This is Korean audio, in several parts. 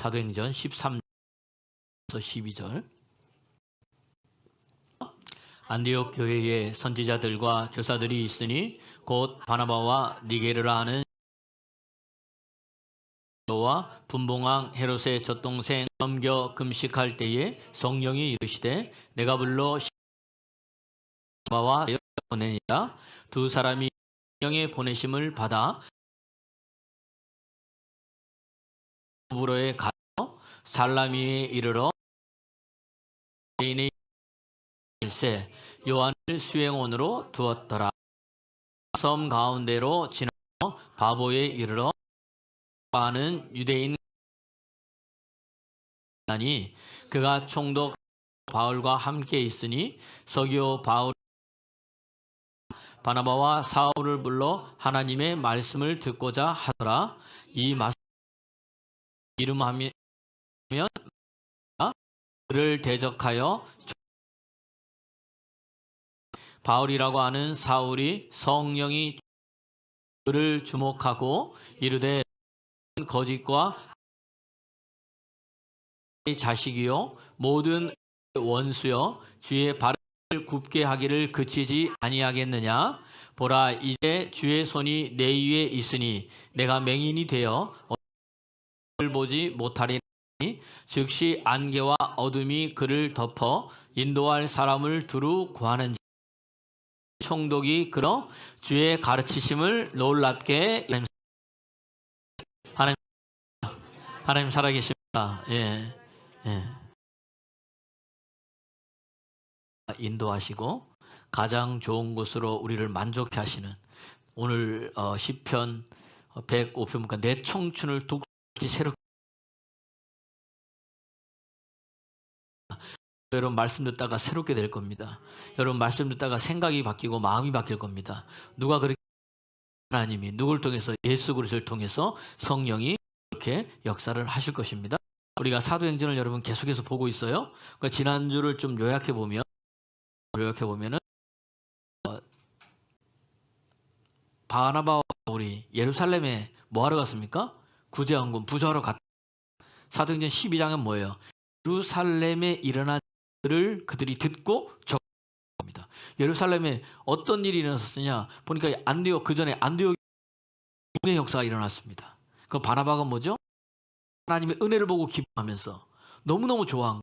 사도행전 13서 12절. 안디옥 교회에 선지자들과 교사들이 있으니 곧 바나바와 니게르라 하는 와 분봉왕 헤롯의 젖동생 넘겨 금식할 때에 성령이 이르시되 내가 불러 바나바와 보내니라. 두 사람이 성령의 보내심을 받아 부로에 가서 살라미에 이르러 개인의 일세 요한을 수행원으로 두었더라. 섬 가운데로 지나서 바보에 이르러 하는 유대인 나니 그가 총독 바울과 함께 있으니 서기오 바울 바나바와 사울을 불러 하나님의 말씀을 듣고자 하더라. 이 말씀 이름하면 그를 대적하여 바울이라고 하는 사울이 성령이 그를 주목하고 이르되 거짓과 자식이요 모든 원수여 주의 발을 굽게 하기를 그치지 아니하겠느냐. 보라 이제 주의 손이 내 위에 있으니 내가 맹인이 되어 어둠을 보지 못하리니 즉시 안개와 어둠이 그를 덮어 인도할 사람을 두루 구하는지. 총독이 그러 주의 가르치심을 놀랍게 하나님 살아계십니다. 예. 인도하시고 가장 좋은 곳으로 우리를 만족해 하시는 오늘 시편 105편 보니까 내 청춘을 독지 새롭게. 여러분 말씀 듣다가 새롭게 될 겁니다. 여러분 말씀 듣다가 생각이 바뀌고 마음이 바뀔 겁니다. 누가 그렇게 하나님이 누구를 통해서 예수 그리스도를 통해서 성령이 이렇게 역사를 하실 것입니다. 우리가 사도행전을 여러분 계속해서 보고 있어요. 그러니까 지난주를 좀 요약해 보면은 바나바와 바울이 예루살렘에 뭐 하러 갔습니까? 구제왕군 부조하러 갔다. 사도행전 12장은 뭐예요? 예루살렘에 일어난 일을 그들이 듣고 적습니다. 예루살렘에 어떤 일이 일어났었냐? 보니까 안디옥 그 전에 안디옥 은혜 역사가 일어났습니다. 그 바나바가 뭐죠? 하나님의 은혜를 보고 기뻐하면서 너무너무 좋아한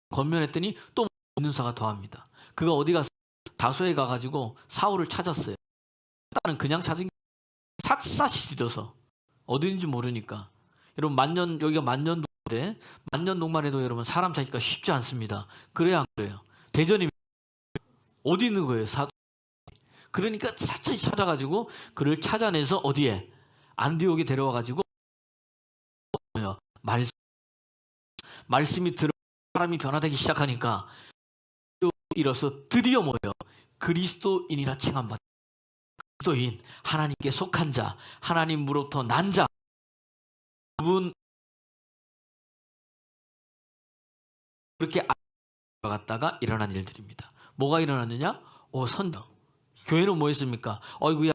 건면했더니 또 은사가 더합니다. 그가 어디 가서 다소에 가가지고 사울을 찾았어요. 나는 그냥 찾은 게 샅샅이 뒤져서 어딘지 모르니까. 여러분 만년 여기가 만년동인데 만년동만 해도 여러분 사람 찾기가 쉽지 않습니다. 그래야 안 그래요? 대전이 어디 있는 거예요? 그러니까 샅샅이 찾아가지고 그를 찾아내서 어디에 안디옥에 데려와가지고 말씀이 들어 사람이 변화되기 시작하니까 이로써 드디어 뭐예요? 그리스도인이라 칭함받는 그리스도인, 하나님께 속한 자, 하나님으로부터 난 자, 그분 그렇게 갔다가 일어난 일들입니다. 뭐가 일어났느냐? 선정. 교회는 뭐 했습니까? 어이구야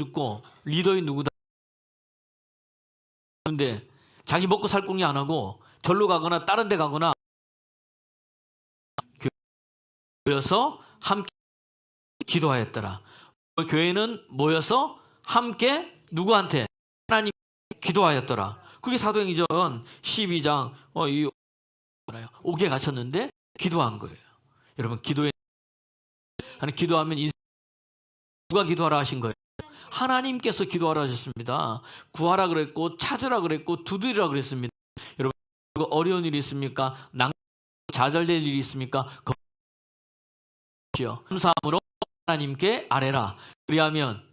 죽고 리더인 누구다. 그런데 자기 먹고 살 궁리 안 하고 절로 가거나 다른 데 가거나 모여서 함께 기도하였더라. 교회는 모여서 함께 누구한테? 하나님 기도하였더라. 그게 사도행전 12장 옥에 갇혔는데 기도한 거예요. 여러분 기도하면 누가 기도하라 하신 거예요? 하나님께서 기도하라 하셨습니다. 구하라 그랬고 찾으라 그랬고 두드리라 그랬습니다. 여러분 어려운 일이 있습니까? 좌절될 일이 있습니까? 감사함으로 하나님께 아뢰라. 그리하면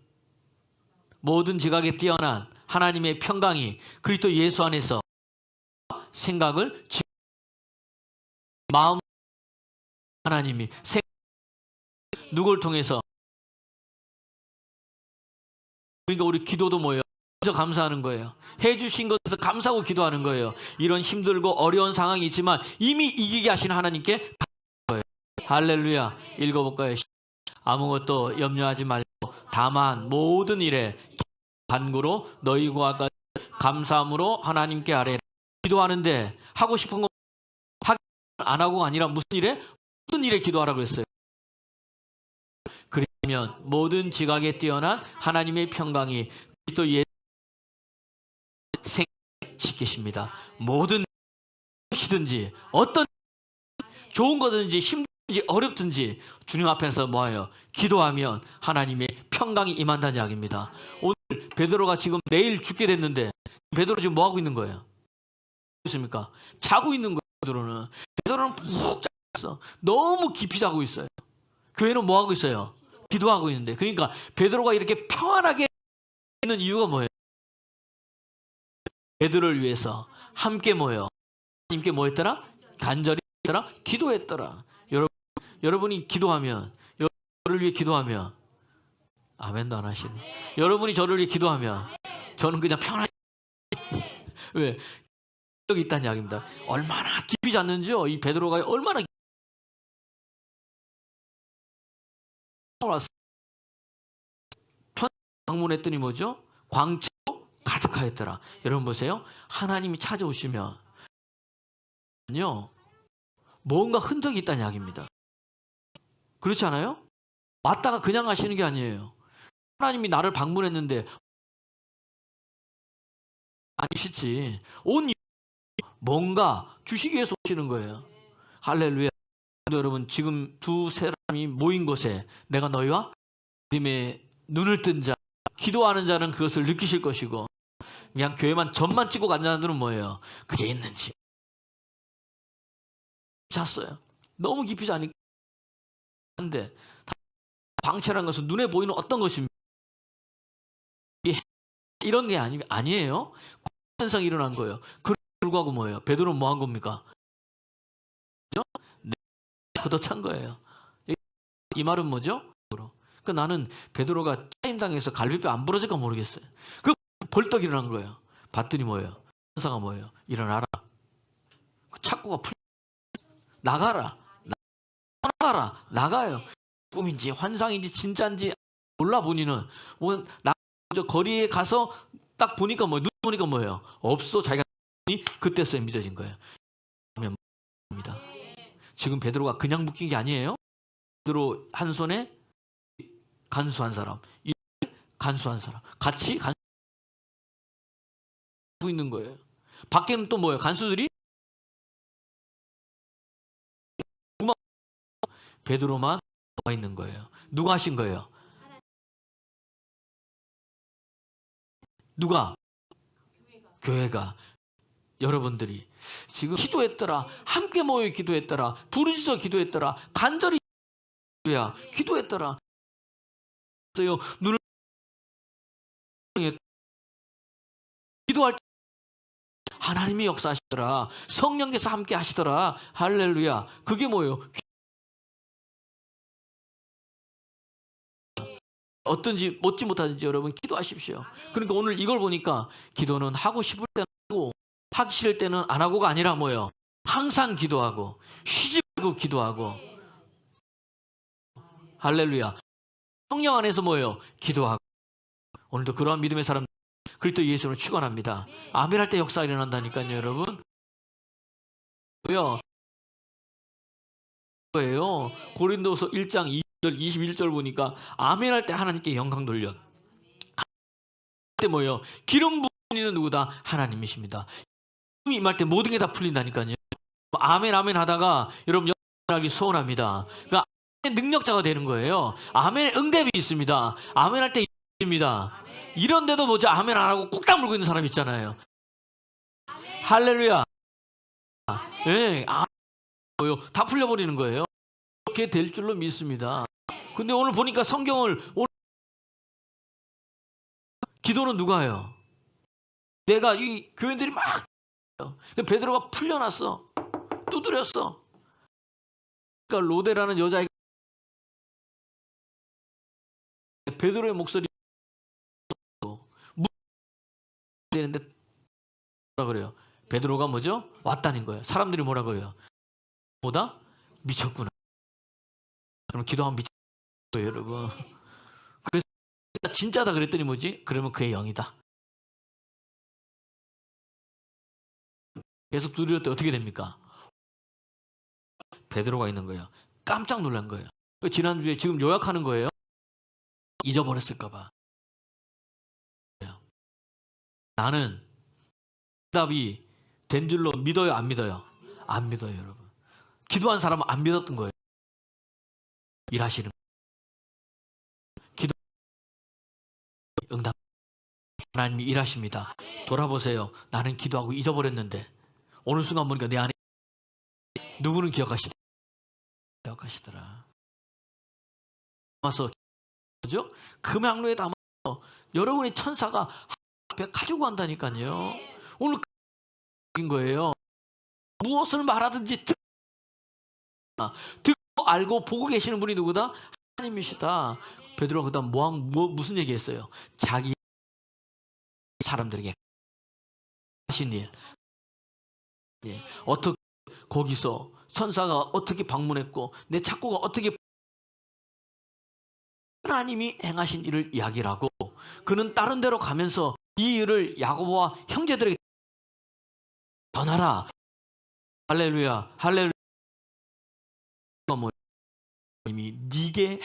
모든 지각에 뛰어난 하나님의 평강이 그리스도 예수 안에서 생각을 마음 하나님이 누구를 통해서 그러니까 우리 기도도 뭐예요? 먼저 감사하는 거예요. 해주신 것에서 감사하고 기도하는 거예요. 이런 힘들고 어려운 상황이 있지만 이미 이기게 하신 하나님께 거예요. 할렐루야. 읽어볼까요? 아무것도 염려하지 말고 다만 모든 일에 간구로 너희와 같이 감사함으로 하나님께 아뢰라. 기도하는데 하고 싶은 거 하기 안 하고가 아니라 무슨 일에 기도하라고 했어요. 그러면 모든 지각에 뛰어난 하나님의 평강이 그리스도 예수 지키십니다. 모든 것이든지 어떤 좋은 것든지 힘든지 어렵든지 주님 앞에서 뭐예요? 기도하면 하나님의 평강이 임한다는 이야기입니다. 오늘 베드로가 지금 내일 죽게 됐는데 베드로 지금 뭐 하고 있는 거예요? 있습니까? 자고 있는 거예요. 베드로는 푹 잤어. 너무 깊이 자고 있어요. 교회는 뭐 하고 있어요? 기도하고 있는데. 그러니까 베드로가 이렇게 평안하게 있는 이유가 뭐예요? 베드로를 위해서 함께 모여 하나님께 뭐 했더라? 간절히 했더라? 기도했더라. 여러분이 기도하면, 저를 위해 기도하면, 아멘도 안 하시네. 여러분이 저를 위해 기도하면 저는 그냥 편하게 왜? 여기 있다는 이야기입니다. 얼마나 깊이 잤는지요. 이 베드로가 얼마나 왔어. 방문했더니 뭐죠? 광채로 가득하였더라. 여러분 보세요. 하나님이 찾아오시면 뭔가 흔적이 있다는 이야기입니다. 그렇지 않아요? 왔다가 그냥 가시는 게 아니에요. 하나님이 나를 방문했는데 아니시지. 온 뭔가 주시기 위해서 오시는 거예요. 할렐루야. 여러분 지금 두세 사람이 모인 곳에 내가 너희와 믿음의 눈을 뜬 자, 기도하는 자는 그것을 느끼실 것이고 그냥 교회만 점만 찍고 간 자들은 뭐예요? 그게 있는지 잤어요. 너무 깊이 자니까. 한데 광채라는 것은 눈에 보이는 어떤 것입니까? 이런 게 아니에요. 현상이 일어난 거예요. 그럼에도 불구하고 뭐예요? 베드로는 뭐 한 겁니까? 걷어찬 거예요. 이 말은 뭐죠? 그 나는 베드로가 짜임당해서 갈비뼈 안 부러질까 모르겠어요. 그 벌떡 일어난 거예요. 봤더니 뭐예요? 현상가 뭐예요? 일어나라. 그 착고가 나가라. 나가라. 나가요. 꿈인지 환상인지 진짜인지 몰라 본인은. 저 거리에 가서 딱 보니까 눈 보니까 뭐예요? 없어. 자기가 그때서야 믿어진 거예요. 입니다. 지금 베드로가 그냥 묶인 게 아니에요. 베드로 한 손에 간수한 사람, 간수한 사람, 같이 간수하고 있는 거예요. 밖에는 또 뭐예요? 간수들이 베드로만 와 있는 거예요. 누가 하신 거예요? 누가? 교회가. 여러분들이 지금 기도했더라. 함께 모여 기도했더라. 부르짖어 기도했더라. 간절히 기도했더라. 눈을 기도할 때 하나님이 역사하시더라. 성령께서 함께 하시더라. 할렐루야. 그게 뭐예요? 어떤지 못지 못하든지 여러분 기도하십시오. 그러니까 오늘 이걸 보니까 기도는 하고 싶을 때는 하고 하기 싫을 때는 안 하고가 아니라 뭐예요? 항상 기도하고 쉬지 말고 기도하고 할렐루야. 성령 안에서 뭐예요? 기도하고. 오늘도 그러한 믿음의 사람 그리스도 예수를 축원합니다. 아멘 할 때 역사가 일어난다니까요, 여러분. 거예요. 고린도서 1장 2절 21절 보니까 아멘 할 때 하나님께 영광 돌려. 그때 뭐예요? 기름 부으시는 누구다? 하나님이십니다. 기름이 임할 때 모든 게 다 풀린다니까요. 아멘 아멘 하다가 여러분 영광하기 소원합니다. 그러니까 아멘 능력자가 되는 거예요. 아멘 응답이 있습니다. 아멘 할 때 있습니다. 이런데도 뭐죠? 아멘 안 하고 꾹 다물고 있는 사람 있잖아요. 할렐루야. 예, 다 풀려버리는 거예요. 그렇게 될 줄로 믿습니다. 근데 오늘 보니까 성경을 기도는 누가 해요? 내가 이 교인들이 막 베드로가 풀려났어. 두드렸어. 그러니까 로데라는 여자애가 베드로의 목소리 되는데 뭐라 그래요? 베드로가 뭐죠? 왔다는 거예요. 사람들이 뭐라 그래요? 보다 미쳤구나. 그럼 기도하면 미쳤어요, 여러분. 그래서 진짜다 그랬더니 뭐지? 그러면 그의 영이다. 계속 두드렸더니 어떻게 됩니까? 베드로가 있는 거예요. 깜짝 놀란 거예요. 지난주에 지금 요약하는 거예요. 잊어버렸을까 봐. 나는 답이 된 줄로 믿어요, 안 믿어요? 안 믿어요, 여러분. 기도한 사람은 안 믿었던 거예요. 일하시는 기도 응답 하나님이 일하십니다. 돌아보세요. 나는 기도하고 잊어버렸는데 어느 순간 보니까 내 안에 누구는 기억하시더라. 와서 그죠? 금양로에 담아서 여러분의 천사가 앞에 가지고 간다니까요. 오늘 인 거예요. 무엇을 말하든지 듣고 알고 보고 계시는 분이 누구다? 하나님이시다. 베드로가 그다음 무슨 얘기했어요? 자기 사람들에게 하신 일. 어떻게 거기서 천사가 어떻게 방문했고 내 착고가 어떻게 하나님이 행하신 일을 이야기를 하고 그는 다른 데로 가면서 이 일을 야고보와 형제들에게 전하라. 할렐루야. 할렐루야. 이미 네게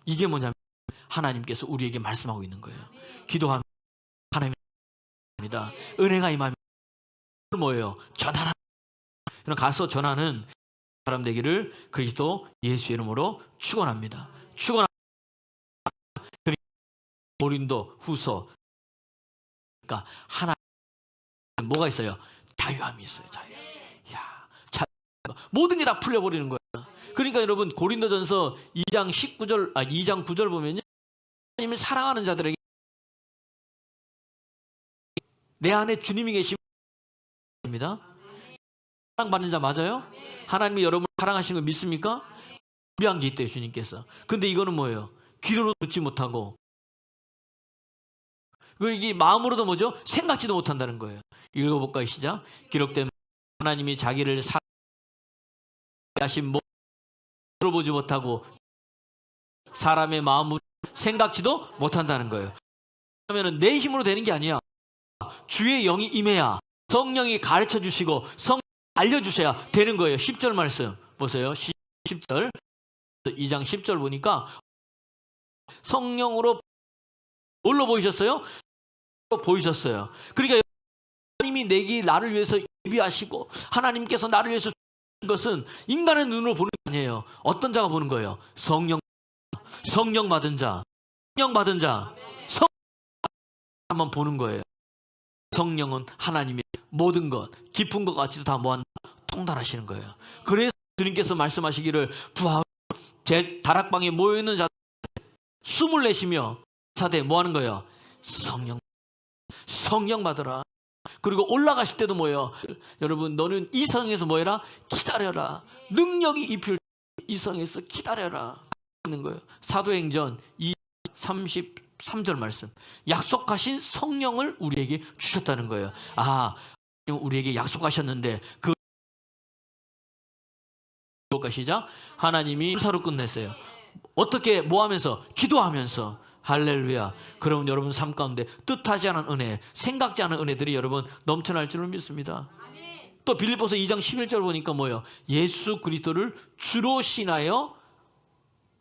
이게 뭐냐면 하나님께서 우리에게 말씀하고 있는 거예요. 기도하면 하나님입니다. 은혜가 임하면 뭐예요? 전하라. 가서 전하는 사람 되기를 그리스도 예수 이름으로 축원합니다. 축원합니다. 고린도 후서 그러니까 하나 뭐가 있어요? 자유함이 있어요. 자유. 야, 모든 게 다 풀려버리는 거예요. 그러니까 여러분 고린도전서 2장 2장 9절 보면요. 하나님을 사랑하는 자들에게 내 안에 주님이 계십니다. 사랑받는 자 맞아요? 하나님이 여러분을 사랑하시는 거 믿습니까? 준비한 게 있대요, 주님께서. 근데 이거는 뭐예요? 귀로도 듣지 못하고 그리고 이게 마음으로도 뭐죠? 생각지도 못한다는 거예요. 읽어볼까요? 시작. 기록된 하나님이 자기를 사랑하신 들어보지 못하고 사람의 마음으로 생각지도 못한다는 거예요. 그러면 내 힘으로 되는 게 아니야. 주의 영이 임해야 성령이 가르쳐 주시고 성령이 알려주셔야 되는 거예요. 10절 말씀 보세요. 10절 2장 10절 보니까 성령으로 뭘로 보이셨어요? 보이셨어요. 그러니까 하나님이 나를 위해서 예비하시고 하나님께서 나를 위해서 주신 것은 인간의 눈으로 보는 게 아니에요. 어떤 자가 보는 거예요? 성령 받은 자, 성령 한번 보는 거예요. 성령은 하나님의 모든 것, 깊은 것 같이도 다 모아 통달하시는 거예요. 그래서 주님께서 말씀하시기를 제 다락방에 모여 있는 자들 숨을 내쉬며 사대 뭐 하는 거예요? 성령 받으라. 그리고 올라가실 때도 뭐예요? 여러분 너는 이 성에서 뭐 해라? 기다려라. 능력이 입힐 이 성에서 기다려라. 있는 거예요. 사도행전 33절 말씀. 약속하신 성령을 우리에게 주셨다는 거예요. 우리에게 약속하셨는데 시작. 하나님이 감사로 끝냈어요. 어떻게 하면서? 기도하면서. 할렐루야. 그러면 여러분 삶 가운데 뜻하지 않은 은혜, 생각지 않은 은혜들이 여러분 넘쳐날 줄을 믿습니다. 또 빌립보서 2장 11절 보니까 뭐예요? 예수 그리스도를 주로 신하여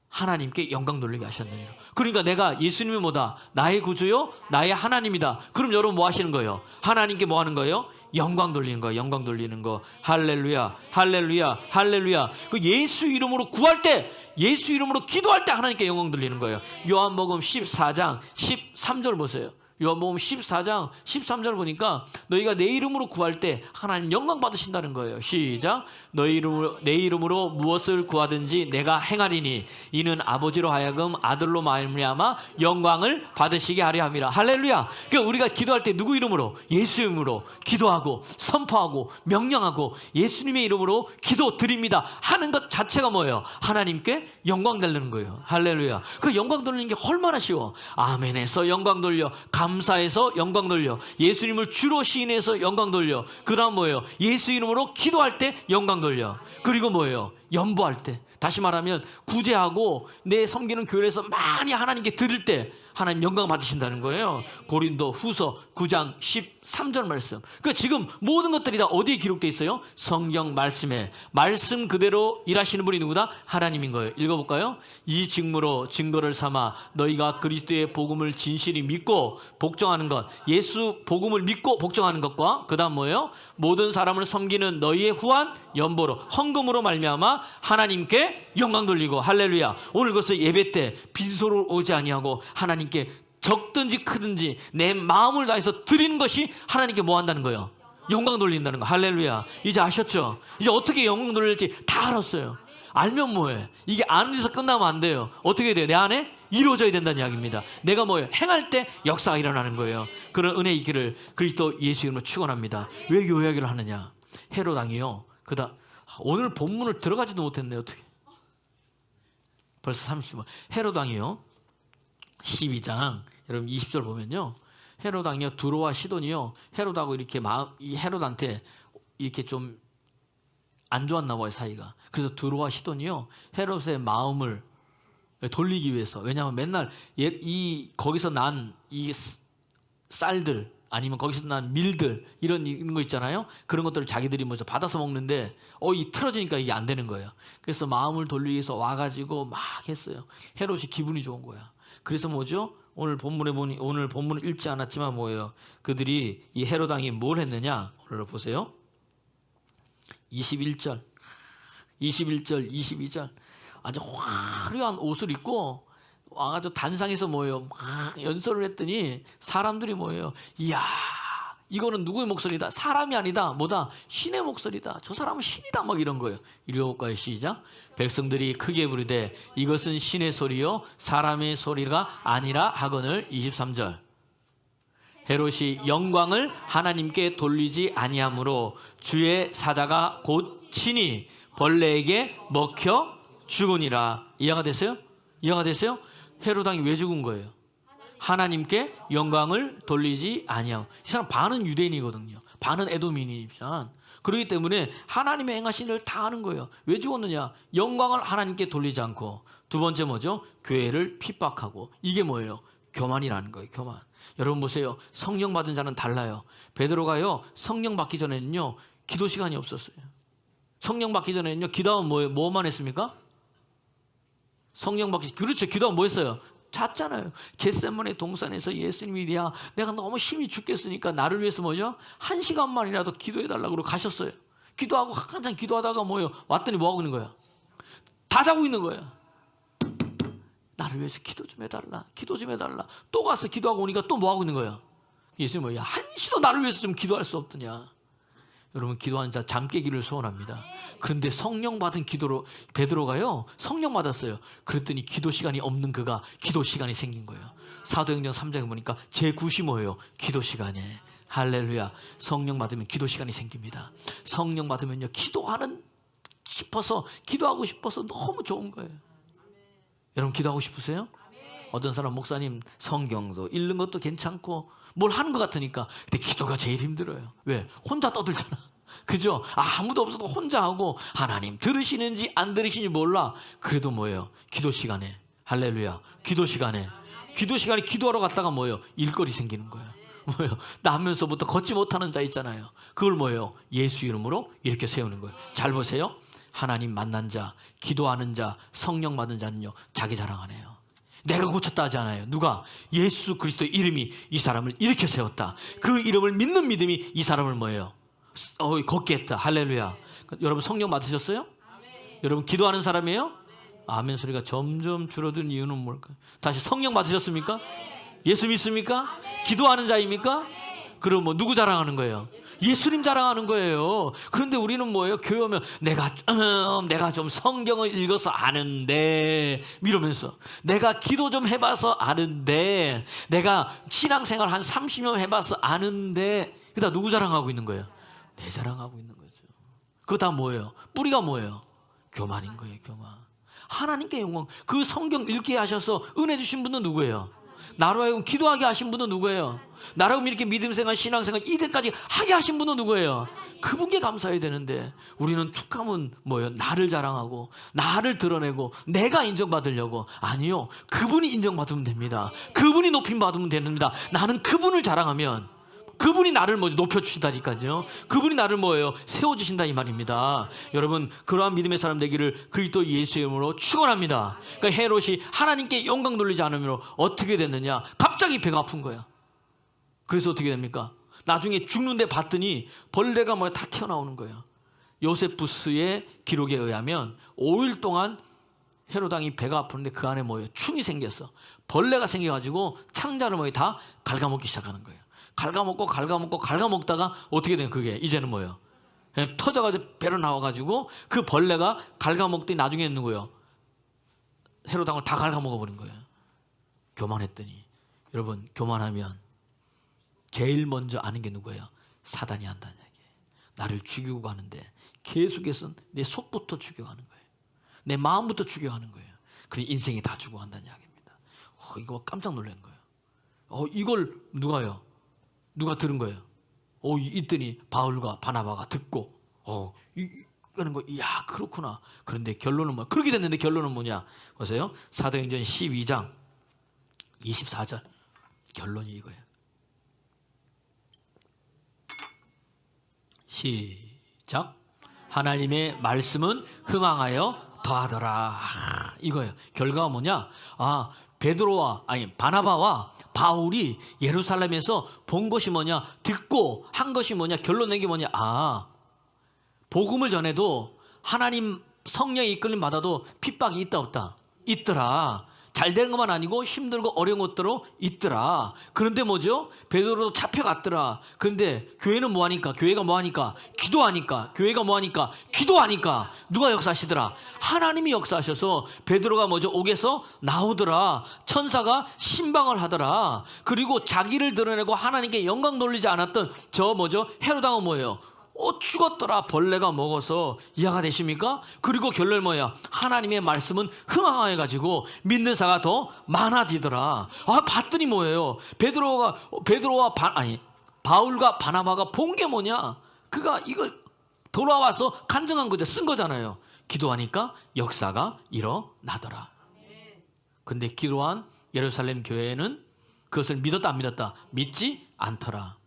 하나님께 영광 돌리게 하셨느니라. 그러니까 내가 예수님이 뭐다? 나의 구주요, 나의 하나님이다. 그럼 여러분 뭐 하시는 거예요? 하나님께 뭐 하는 거예요? 영광 돌리는 거예요. 영광 돌리는 거. 할렐루야, 할렐루야, 할렐루야. 그 예수 이름으로 구할 때, 예수 이름으로 기도할 때 하나님께 영광 돌리는 거예요. 요한복음 14장 13절 보세요. 요한복음 14장 13절 보니까 너희가 내 이름으로 구할 때 하나님 영광 받으신다는 거예요. 시작. 내 이름으로 무엇을 구하든지 내가 행하리니 이는 아버지로 하여금 아들로 말미암아 영광을 받으시게 하려 함이라. 할렐루야. 그러니까 우리가 기도할 때 누구 이름으로? 예수 이름으로 기도하고 선포하고 명령하고 예수님의 이름으로 기도 드립니다 하는 것 자체가 뭐예요? 하나님께 영광 돌리는 거예요. 할렐루야. 그 영광 돌리는 게 얼마나 쉬워. 아멘에서 영광 돌려, 감사해서 영광 돌려, 예수님을 주로 시인해서 영광 돌려, 그 다음 뭐예요? 예수 이름으로 기도할 때 영광 돌려. 그리고 뭐예요? 연보할 때, 다시 말하면 구제하고 내 섬기는 교회에서 많이 하나님께 드릴 때 하나님 영광 받으신다는 거예요. 고린도 후서 9장 13절 말씀. 그러니까 지금 모든 것들이 다 어디에 기록되어 있어요? 성경 말씀에. 말씀 그대로 일하시는 분이 누구다? 하나님인 거예요. 읽어볼까요? 이 직무로 증거를 삼아 너희가 그리스도의 복음을 진실히 믿고 복종하는 것, 예수 복음을 믿고 복종하는 것과 그 다음 뭐예요? 모든 사람을 섬기는 너희의 후한 연보로 헌금으로 말미암아 하나님께 영광 돌리고. 할렐루야. 오늘 그것을 예배 때 빈소로 오지 아니하고 하나님께 적든지 크든지 내 마음을 다해서 드리는 것이 하나님께 뭐 한다는 거예요? 영광 돌린다는 거. 할렐루야. 이제 아셨죠? 이제 어떻게 영광 돌릴지 다 알았어요. 알면 뭐해? 이게 아는 데서 끝나면 안 돼요. 어떻게 해야 돼요? 내 안에 이루어져야 된다는 이야기입니다. 내가 뭐예요? 행할 때 역사가 일어나는 거예요. 그런 은혜 있기를 그리스도 예수 이름으로 축원합니다. 왜 요 이야기를 하느냐? 헤롯 왕이요. 오늘 본문을 들어가지도 못했네요. 어떻게? 벌써 30분. 헤롯 왕이요. 12장 여러분 20절 보면요. 헤롯 왕이요. 두로와 시돈이요. 헤롯하고 이렇게 이 헤롯한테 이렇게 좀 안 좋았나 봐요, 사이가. 그래서 두로와 시돈이요. 헤롯의 마음을 돌리기 위해서. 왜냐하면 맨날 거기서 난 이 쌀들 아니면 거기서 난 밀들 이런 거 있잖아요. 그런 것들을 자기들이 먼저 받아서 먹는데 이 틀어지니까 이게 안 되는 거예요. 그래서 마음을 돌리기 위해서 와가지고 막 했어요. 헤롯이 기분이 좋은 거야. 그래서 뭐죠? 오늘 본문에 보니 오늘 본문을 읽지 않았지만 뭐예요? 그들이 이 헤롯 왕이 뭘 했느냐? 오늘 보세요. 21절, 22절 아주 화려한 옷을 입고 와가지고 단상에서 뭐예요? 막 연설을 했더니 사람들이 뭐예요? 이야, 이거는 누구의 목소리다? 사람이 아니다. 뭐다? 신의 목소리다. 저 사람은 신이다. 막 이런 거예요. 읽어볼까요? 시작. 백성들이 크게 부르되 이것은 신의 소리요 사람의 소리가 아니라 하거늘. 23절. 헤롯이 영광을 하나님께 돌리지 아니하므로 주의 사자가 곧 친히 벌레에게 먹혀 죽으니라. 이해가 됐어요? 이해가 됐어요? 헤롯 왕이 왜 죽은 거예요? 하나님께 영광을 돌리지 아니하고. 이 사람 반은 유대인이거든요. 반은 에돔인이지만 그렇기 때문에 하나님의 행하신 일을 다 하는 거예요. 왜 죽었느냐? 영광을 하나님께 돌리지 않고. 두 번째 뭐죠? 교회를 핍박하고. 이게 뭐예요? 교만이라는 거예요. 교만. 여러분 보세요. 성령 받은 자는 달라요. 베드로가요. 성령 받기 전에는요. 기도 시간이 없었어요. 성령 받기 전에는요. 기도하면 뭐만 했습니까? 성령 받기. 그렇죠. 기도하면 뭐 했어요? 잤잖아요. 겟세마네 동산에서 예수님이 내가 너무 힘이 죽겠으니까 나를 위해서 뭐죠? 1시간만이라도 기도해달라고 그러고 가셨어요. 기도하고 한참 기도하다가 뭐예요? 왔더니 뭐하고 있는 거야? 다 자고 있는 거야. 나를 위해서 기도 좀 해달라. 기도 좀 해달라. 또 가서 기도하고 오니까 또 뭐하고 있는 거야? 예수님 뭐야? 한시도 나를 위해서 좀 기도할 수 없더냐? 여러분 기도하는 자 잠 깨기를 소원합니다. 그런데 성령 받은 기도로 베드로가요. 성령 받았어요. 그랬더니 기도 시간이 없는 그가 기도 시간이 생긴 거예요. 사도행전 3장에 보니까 제9시 뭐예요? 기도 시간에. 할렐루야. 성령 받으면 기도 시간이 생깁니다. 성령 받으면요. 기도하고 싶어서 너무 좋은 거예요. 여러분 기도하고 싶으세요? 어떤 사람 목사님 성경도 읽는 것도 괜찮고 뭘 하는 것 같으니까 근데 기도가 제일 힘들어요. 왜? 혼자 떠들잖아. 그죠? 아무도 없어도 혼자 하고 하나님 들으시는지 안 들으시는지 몰라. 그래도 뭐예요? 기도 시간에. 할렐루야. 기도 시간에 기도하러 갔다가 뭐예요? 일거리 생기는 거예요. 뭐예요? 나면서부터 걷지 못하는 자 있잖아요. 그걸 뭐예요? 예수 이름으로 이렇게 세우는 거예요. 잘 보세요. 하나님 만난 자, 기도하는 자, 성령 받은 자는요 자기 자랑하네요. 내가 고쳤다 하지 않아요. 누가? 예수 그리스도의 이름이 이 사람을 이렇게 세웠다. 그 이름을 믿는 믿음이 이 사람을 뭐예요? 걷게 했다. 할렐루야. 여러분 성령 받으셨어요? 아멘. 여러분 기도하는 사람이에요? 아멘 소리가 점점 줄어든 이유는 뭘까요? 다시 성령 받으셨습니까? 아멘. 예수 믿습니까? 아멘. 기도하는 자입니까? 아멘. 그럼 뭐 누구 자랑하는 거예요? 예수님 자랑하는 거예요. 그런데 우리는 뭐예요? 교회 오면 내가 좀 성경을 읽어서 아는데 이러면서 내가 기도 좀 해봐서 아는데 내가 신앙생활 한 30년 해봐서 아는데 그다 누구 자랑하고 있는 거예요? 내 자랑하고 있는 거죠. 그거 다 뭐예요? 뿌리가 뭐예요? 교만인 거예요. 교만. 하나님께 영광. 그 성경 읽게 하셔서 은혜 주신 분은 누구예요? 나로 하여금 기도하게 하신 분은 누구예요? 나로 하여금 이렇게 믿음생활, 신앙생활 이때까지 하게 하신 분은 누구예요? 그분께 감사해야 되는데 우리는 툭하면 뭐예요? 나를 자랑하고 나를 드러내고 내가 인정받으려고. 아니요, 그분이 인정받으면 됩니다. 그분이 높임받으면 됩니다. 나는 그분을 자랑하면 그분이 나를 높여주신다니까요. 그분이 나를 세워주신다 이 말입니다. 여러분, 그러한 믿음의 사람 되기를 그리스도 예수의 이름으로 축원합니다. 그러니까 헤롯이 하나님께 영광 돌리지 않으므로 어떻게 됐느냐? 갑자기 배가 아픈 거야. 그래서 어떻게 됩니까? 나중에 죽는데 봤더니 벌레가 다 튀어나오는 거예요. 요세푸스의 기록에 의하면 5일 동안 헤롯 왕이 배가 아프는데 그 안에 충이 생겼어. 벌레가 생겨가지고 창자를 다 갉아먹기 시작하는 거예요. 갉아먹다가 어떻게 된 그게 이제는 터져가지고 배로 나와가지고 그 벌레가 갉아먹더니 나중에는 누구예요? 헤롯 왕을 다 갉아먹어버린 거예요. 교만했더니. 여러분, 교만하면 제일 먼저 아는 게 누구예요? 사단이 한다는 얘기예요. 나를 죽이고 가는데 계속해서 내 속부터 죽여가는 거예요. 내 마음부터 죽여가는 거예요. 그래 인생이 다 죽어간다는 이야기입니다. 이거 깜짝 놀란 거예요. 이걸 누가 들은 거예요? 있더니 바울과 바나바가 듣고 이거는 이야 그렇구나. 그런데 결론은 그렇게 됐는데 결론은 뭐냐? 보세요. 사도행전 12장 24절 결론이 이거예요. 시작. 하나님의 말씀은 흥황하여 더하더라. 이거예요. 결과가 뭐냐? 바나바와 바울이 예루살렘에서 본 것이 뭐냐? 듣고 한 것이 뭐냐? 결론 낸 게 뭐냐? 복음을 전해도 하나님 성령의 이끌림 받아도 핍박이 있다 없다? 있더라. 잘 되는 것만 아니고 힘들고 어려운 것들도 있더라. 그런데 뭐죠? 베드로도 잡혀갔더라. 그런데 교회는 뭐하니까? 교회가 뭐하니까? 기도하니까. 교회가 뭐하니까? 기도하니까. 누가 역사하시더라? 하나님이 역사하셔서 베드로가 옥에서 나오더라. 천사가 신방을 하더라. 그리고 자기를 드러내고 하나님께 영광 돌리지 않았던 헤롯 왕은 뭐예요? 죽었더라. 벌레가 먹어서. 이해가 되십니까? 그리고 결론 뭐야? 하나님의 말씀은 흥황해가지고 믿는 자가 더 많아지더라. 봤더니 뭐예요? 바울과 바나바가 본 게 뭐냐? 그가 이걸 돌아와서 간증한 거죠. 쓴 거잖아요. 기도하니까 역사가 일어나더라. 근데 기도한 예루살렘 교회는 그것을 믿었다 안 믿었다? 믿지 않더라.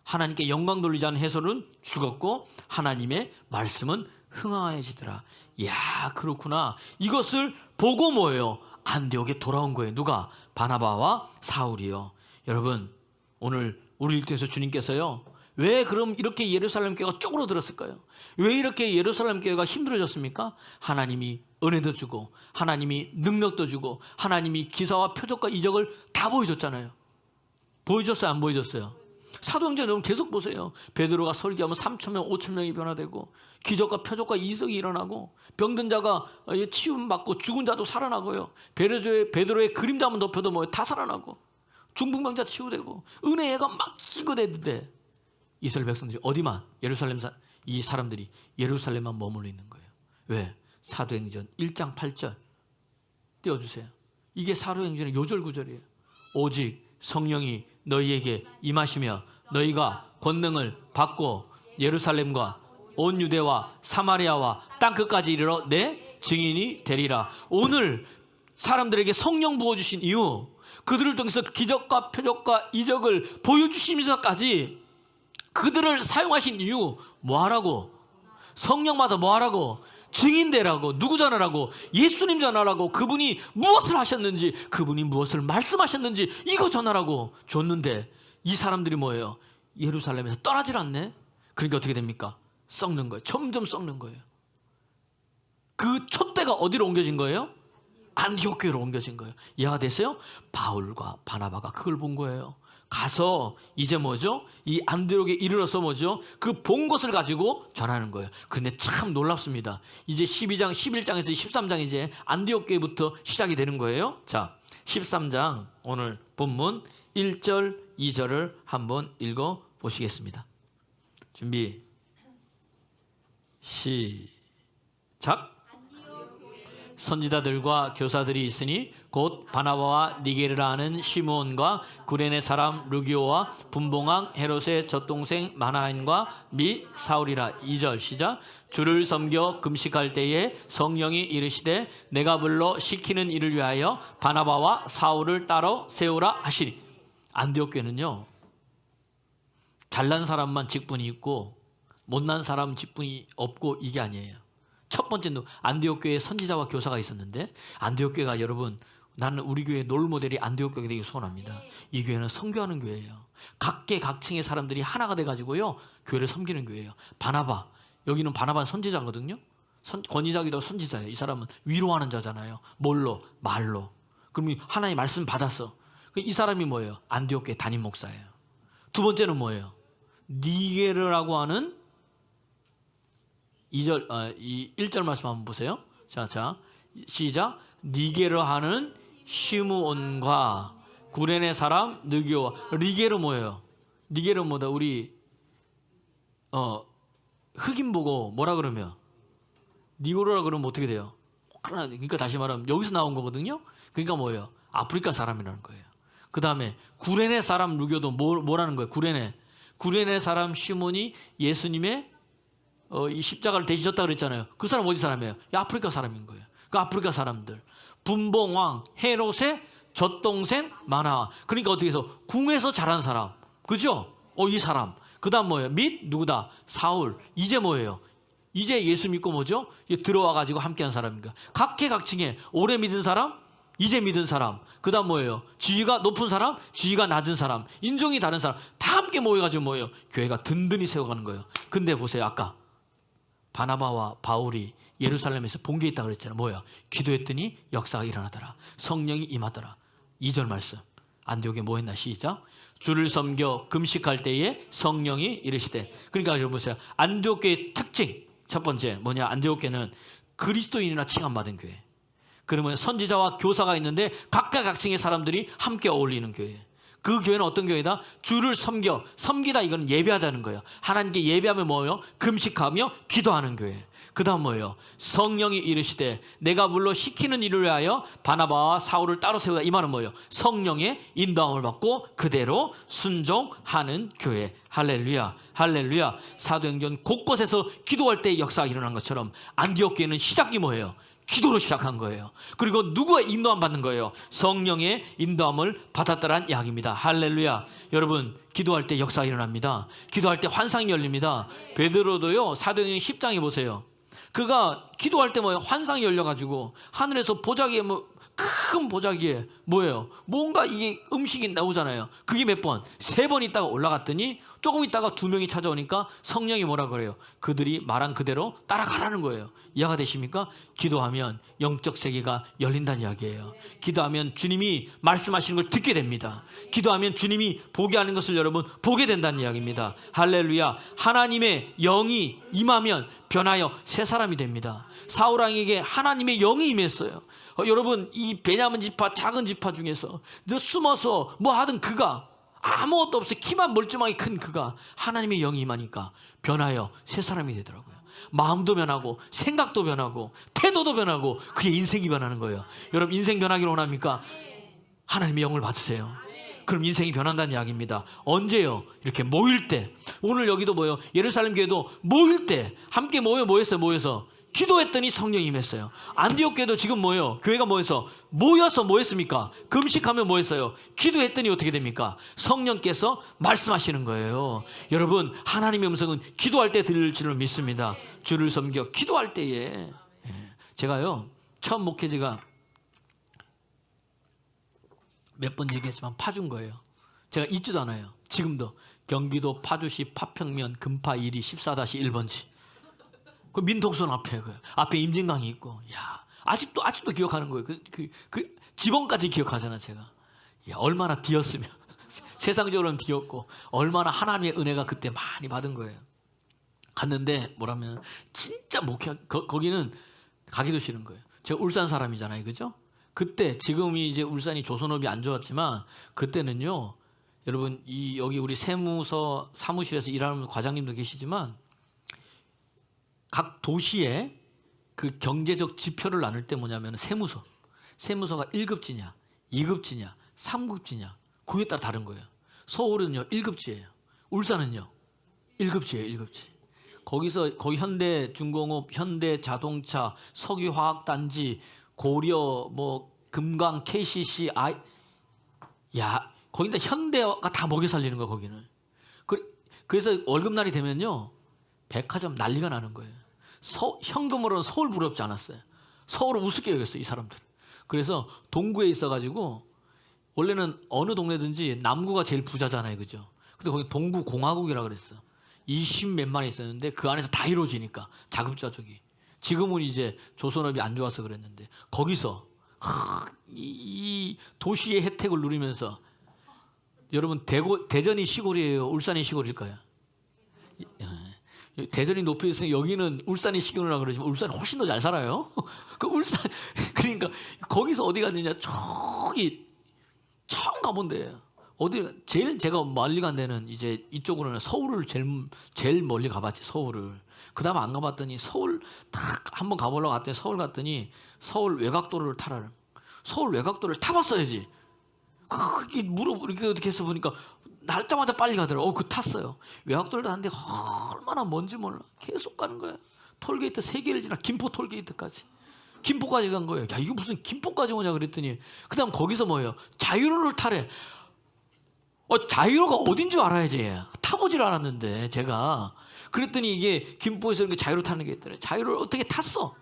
하나님께 영광 돌리지 않은 헤롯은 죽었고 하나님의 말씀은 흥황해지더라. 이야 그렇구나. 이것을 보고 뭐예요? 안디옥에 돌아온 거예요. 누가? 바나바와 사울이요. 여러분, 오늘 우리를 통해서 주님께서요, 왜 그럼 이렇게 예루살렘 교회가 쪼그러들었을까요? 왜 이렇게 예루살렘 교회가 힘들어졌습니까? 하나님이 은혜도 주고 하나님이 능력도 주고 하나님이 기사와 표적과 이적을 다 보여줬잖아요. 보여줬어요? 안 보여줬어요? 사도행전 여러분 계속 보세요. 베드로가 설교하면 3,000명, 5,000명이 변화되고 기적과 표적과 이적이 일어나고 병든 자가 치유받고 죽은 자도 살아나고요. 베드로의 그림자만 덮여도 다 살아나고 중풍병자 치유되고 은혜가 막 기거되는데 이스라엘 백성들이 어디만? 이 사람들이 예루살렘만 머물러 있는 거예요. 왜? 사도행전 1장 8절 띄워주세요. 이게 사도행전의 요절구절이에요. 오직 성령이 너희에게 임하시며 너희가 권능을 받고 예루살렘과 온 유대와 사마리아와 땅끝까지 이르러 내 증인이 되리라. 오늘 사람들에게 성령 부어주신 이유, 그들을 통해서 기적과 표적과 이적을 보여주시면서까지 그들을 사용하신 이유 뭐하라고? 성령마다 뭐하라고? 증인되라고. 누구 전하라고? 예수님 전하라고. 그분이 무엇을 하셨는지, 그분이 무엇을 말씀하셨는지 이거 전하라고 줬는데 이 사람들이 뭐예요? 예루살렘에서 떠나질 않네. 그러니까 어떻게 됩니까? 썩는 거예요. 점점 썩는 거예요. 그 촛대가 어디로 옮겨진 거예요? 안디옥 교회로 옮겨진 거예요. 이해가 됐어요? 바울과 바나바가 그걸 본 거예요. 가서 이제 이 안디옥에 이르러서 그 본 것을 가지고 전하는 거예요. 근데 참 놀랍습니다. 이제 12장, 11장에서 13장 이제 안디옥 교회부터 시작이 되는 거예요. 자, 13장 오늘 본문 1절, 2절을 한번 읽어 보시겠습니다. 준비. 시작. 선지자들과 교사들이 있으니 곧 바나바와 니게르라 하는 시므온과 구레네 사람 루기오와 분봉왕 헤롯의 젖동생 마나엔과 및 사울이라. 2절 시작. 주를 섬겨 금식할 때에 성령이 이르시되 내가 불러 시키는 일을 위하여 바나바와 사울을 따로 세우라 하시니. 안디옥 교회는요, 잘난 사람만 직분이 있고 못난 사람 직분이 없고 이게 아니에요. 첫 번째는 안디옥 교회에 선지자와 교사가 있었는데, 안디옥 교회가 여러분, 나는 우리 교회 롤 모델이 안디옥 교회가 되기 소원합니다. 이 교회는 선교하는 교회예요. 각계각층의 사람들이 하나가 돼가지고요 교회를 섬기는 교회예요. 바나바, 여기는 바나바는 선지자거든요. 권위자기도 선지자예요. 이 사람은 위로하는 자잖아요. 뭘로? 말로. 그럼 하나님 말씀 받았어. 이 사람이 뭐예요? 안디옥 교회 담임 목사예요. 두 번째는 뭐예요? 니게르라고 하는 1절 말씀 한번 보세요. 자, 시작. 니게르 하는 시므온과 구레네 사람 느기오와. 니게르 뭐예요? 니게르 뭐다? 우리 흑인 보고 뭐라 그러면 니고르라 그러면 어떻게 돼요? 그러니까 다시 말하면 여기서 나온 거거든요. 그러니까 뭐예요? 아프리카 사람이라는 거예요. 그 다음에 구레네 사람 루교도 뭐라는 거예요? 구레네 사람 시몬이 예수님의 이 십자가를 대신졌다 그랬잖아요. 그 사람 어디 사람이에요? 아프리카 사람인 거예요. 그 아프리카 사람들. 분봉왕 헤롯의 젖동생 마나. 그러니까 어떻게 해서 궁에서 자란 사람. 그죠? 이 사람. 그 다음 뭐예요? 및 누구다? 사울. 이제 뭐예요? 이제 예수 믿고 뭐죠? 들어와가지고 함께한 사람인가. 각계각층에 오래 믿은 사람, 이제 믿은 사람. 그 다음 뭐예요? 지위가 높은 사람, 지위가 낮은 사람, 인종이 다른 사람 다 함께 모여가지고 뭐예요? 교회가 든든히 세워가는 거예요. 근데 보세요. 아까 바나바와 바울이 예루살렘에서 본 게 있다고 그랬잖아요. 뭐야? 기도했더니 역사가 일어나더라. 성령이 임하더라. 2절 말씀. 안디옥에 뭐 했나? 시작. 주를 섬겨 금식할 때에 성령이 이르시되. 그러니까 여러분 보세요. 안디옥 교회의 특징 첫 번째 뭐냐? 안디옥 교회는 그리스도인이나 칭함받은 교회. 그러면 선지자와 교사가 있는데 각각각층의 사람들이 함께 어울리는 교회. 그 교회는 어떤 교회다? 주를 섬기다. 이건 예배하다는 거예요. 하나님께 예배하면 뭐예요? 금식하며 기도하는 교회. 그 다음 뭐예요? 성령이 이르시되 내가 불러 시키는 일을 위하여 바나바와 사울을 따로 세우다. 이 말은 뭐예요? 성령의 인도함을 받고 그대로 순종하는 교회. 할렐루야, 할렐루야. 사도행전 곳곳에서 기도할 때 역사가 일어난 것처럼 안디옥 교회는 시작이 뭐예요? 기도로 시작한 거예요. 그리고 누구의 인도함 받는 거예요? 성령의 인도함을 받았다란 이야기입니다. 할렐루야. 여러분, 기도할 때 역사가 일어납니다. 기도할 때 환상이 열립니다. 베드로도요, 사도행전 10장에 보세요. 그가 기도할 때 뭐예요? 환상이 열려가지고 하늘에서 보자기에 큰 보자기에 뭐예요? 뭔가 이게 음식이 나오잖아요. 그게 몇 번? 3번 있다가 올라갔더니 조금 있다가 2명이 찾아오니까 성령이 뭐라 그래요? 그들이 말한 그대로 따라가라는 거예요. 이해가 되십니까? 기도하면 영적 세계가 열린다는 이야기예요. 기도하면 주님이 말씀하시는 걸 듣게 됩니다. 기도하면 주님이 보게 하는 것을 여러분 보게 된다는 이야기입니다. 할렐루야. 하나님의 영이 임하면 변하여 새 사람이 됩니다. 사울 왕에게 하나님의 영이 임했어요. 여러분, 이 베냐민 지파 작은 지파 중에서 너 숨어서 뭐 하든 그가 아무것도 없어 키만 멀쩡하게 큰 그가 하나님의 영이 임하니까 변하여 새 사람이 되더라고요. 마음도 변하고 생각도 변하고 태도도 변하고 그의 인생이 변하는 거예요. 여러분, 인생 변하기를 원합니까? 하나님의 영을 받으세요. 그럼 인생이 변한다는 이야기입니다. 언제요? 이렇게 모일 때. 오늘 여기도 뭐예요? 예루살렘 교회도 모일 때 함께 모여서 기도했더니 성령이 임했어요. 안디옥 교회도 지금 뭐예요? 교회가 모여서 뭐 했습니까? 금식하면 뭐 했어요? 기도했더니 어떻게 됩니까? 성령께서 말씀하시는 거예요. 여러분, 하나님의 음성은 기도할 때 들릴 줄을 믿습니다. 주를 섬겨 기도할 때에. 제가요, 처음 목회제가 몇 번 얘기했지만 파주인 거예요. 제가 잊지도 않아요. 지금도 경기도 파주시 파평면 금파 1리 14-1번지. 그 민통선 앞에 임진강이 있고, 야, 아직도 기억하는 거예요. 그 지번까지 기억하잖아, 제가. 야, 얼마나 뒤었으면 세상적으로는 뒤었고 얼마나 하나님의 은혜가 그때 많이 받은 거예요. 갔는데 뭐라면 진짜 목회 거기는 가기도 싫은 거예요. 제가 울산 사람이잖아요, 그죠? 그때 지금이 이제 울산이 조선업이 안 좋았지만 그때는요, 여러분 여기 우리 세무서 사무실에서 일하는 과장님도 계시지만 각 도시에 그 경제적 지표를 나눌 때 뭐냐면 세무서가 1급지냐 2급지냐 3급지냐 그에 따라 다른 거예요. 서울은요 1급지예요. 울산은요 1급지예요. 1급지. 거기서 거기 현대중공업, 현대자동차, 석유화학단지, 고려, 뭐 금강, KCC, 야 거기다 현대가 다 먹여 살리는 거야 거기는. 그래서 월급날이 되면요 백화점 난리가 나는 거예요. 현금으로는 서울 부럽지 않았어요. 서울을 우습게 여겼어요 이 사람들. 그래서 동구에 있어가지고 원래는 어느 동네든지 남구가 제일 부자잖아요, 그죠? 근데 거기 동구 공화국이라 그랬어. 20몇만이 있었는데 그 안에서 다 이루어지니까 자급자족이. 지금은 이제 조선업이 안 좋아서 그랬는데 거기서 이 도시의 혜택을 누리면서 여러분 대전이 시골이에요, 울산이 시골일까요? 대전이 높여 있으니 여기는 울산이 시골이라 그러지만 울산이 훨씬 더 잘 살아요. 그 울산 그러니까 거기서 어디 갔느냐 저기 처음 가본 데예요. 어디 제일 제가 멀리 간 데는 이제 이쪽으로는 서울을 제일 멀리 가봤지 서울을. 그다음 안 가봤더니 서울 딱 한번 가보려고 갔더니 서울 갔더니 서울 외곽도로를 타라는. 서울 외곽도로를 타봤어야지. 그게 이렇게 어떻게 해서 보니까 날짜마다 빨리 가더라고. 그 탔어요. 외곽도로를 탔는데 얼마나 먼지 몰라. 계속 가는 거야. 톨게이트 3개를 지나 김포 톨게이트까지. 김포까지 간 거예요. 야 이거 무슨 김포까지 오냐 그랬더니 그다음 거기서 뭐예요? 자유로를 타래. 자유로가 어딘 줄 알아야지. 타보질 않았는데 제가 그랬더니 이게 김포에서 이렇게 자유로 타는 게 있더래. 자유로를 어떻게 탔어?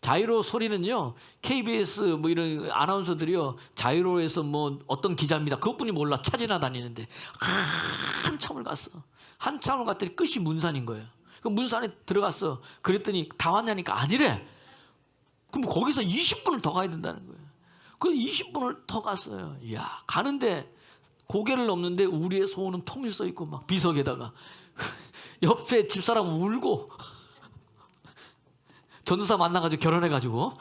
자유로 소리는요 KBS 뭐 이런 아나운서들이요 자유로에서 뭐 어떤 기자입니다 그것뿐이 몰라 찾으나 다니는데 한참을 갔어. 한참을 갔더니 끝이 문산인 거예요. 그 문산에 들어갔어. 그랬더니 다 왔냐니까 아니래. 그럼 거기서 20분을 더 가야 된다는 거예요. 그래서 20분을 더 갔어요. 이야 가는데 고개를 넘는데 우리의 소원은 통일써 있고 막 비석에다가 옆에 집사람 울고 전도사 만나가지고 결혼해가지고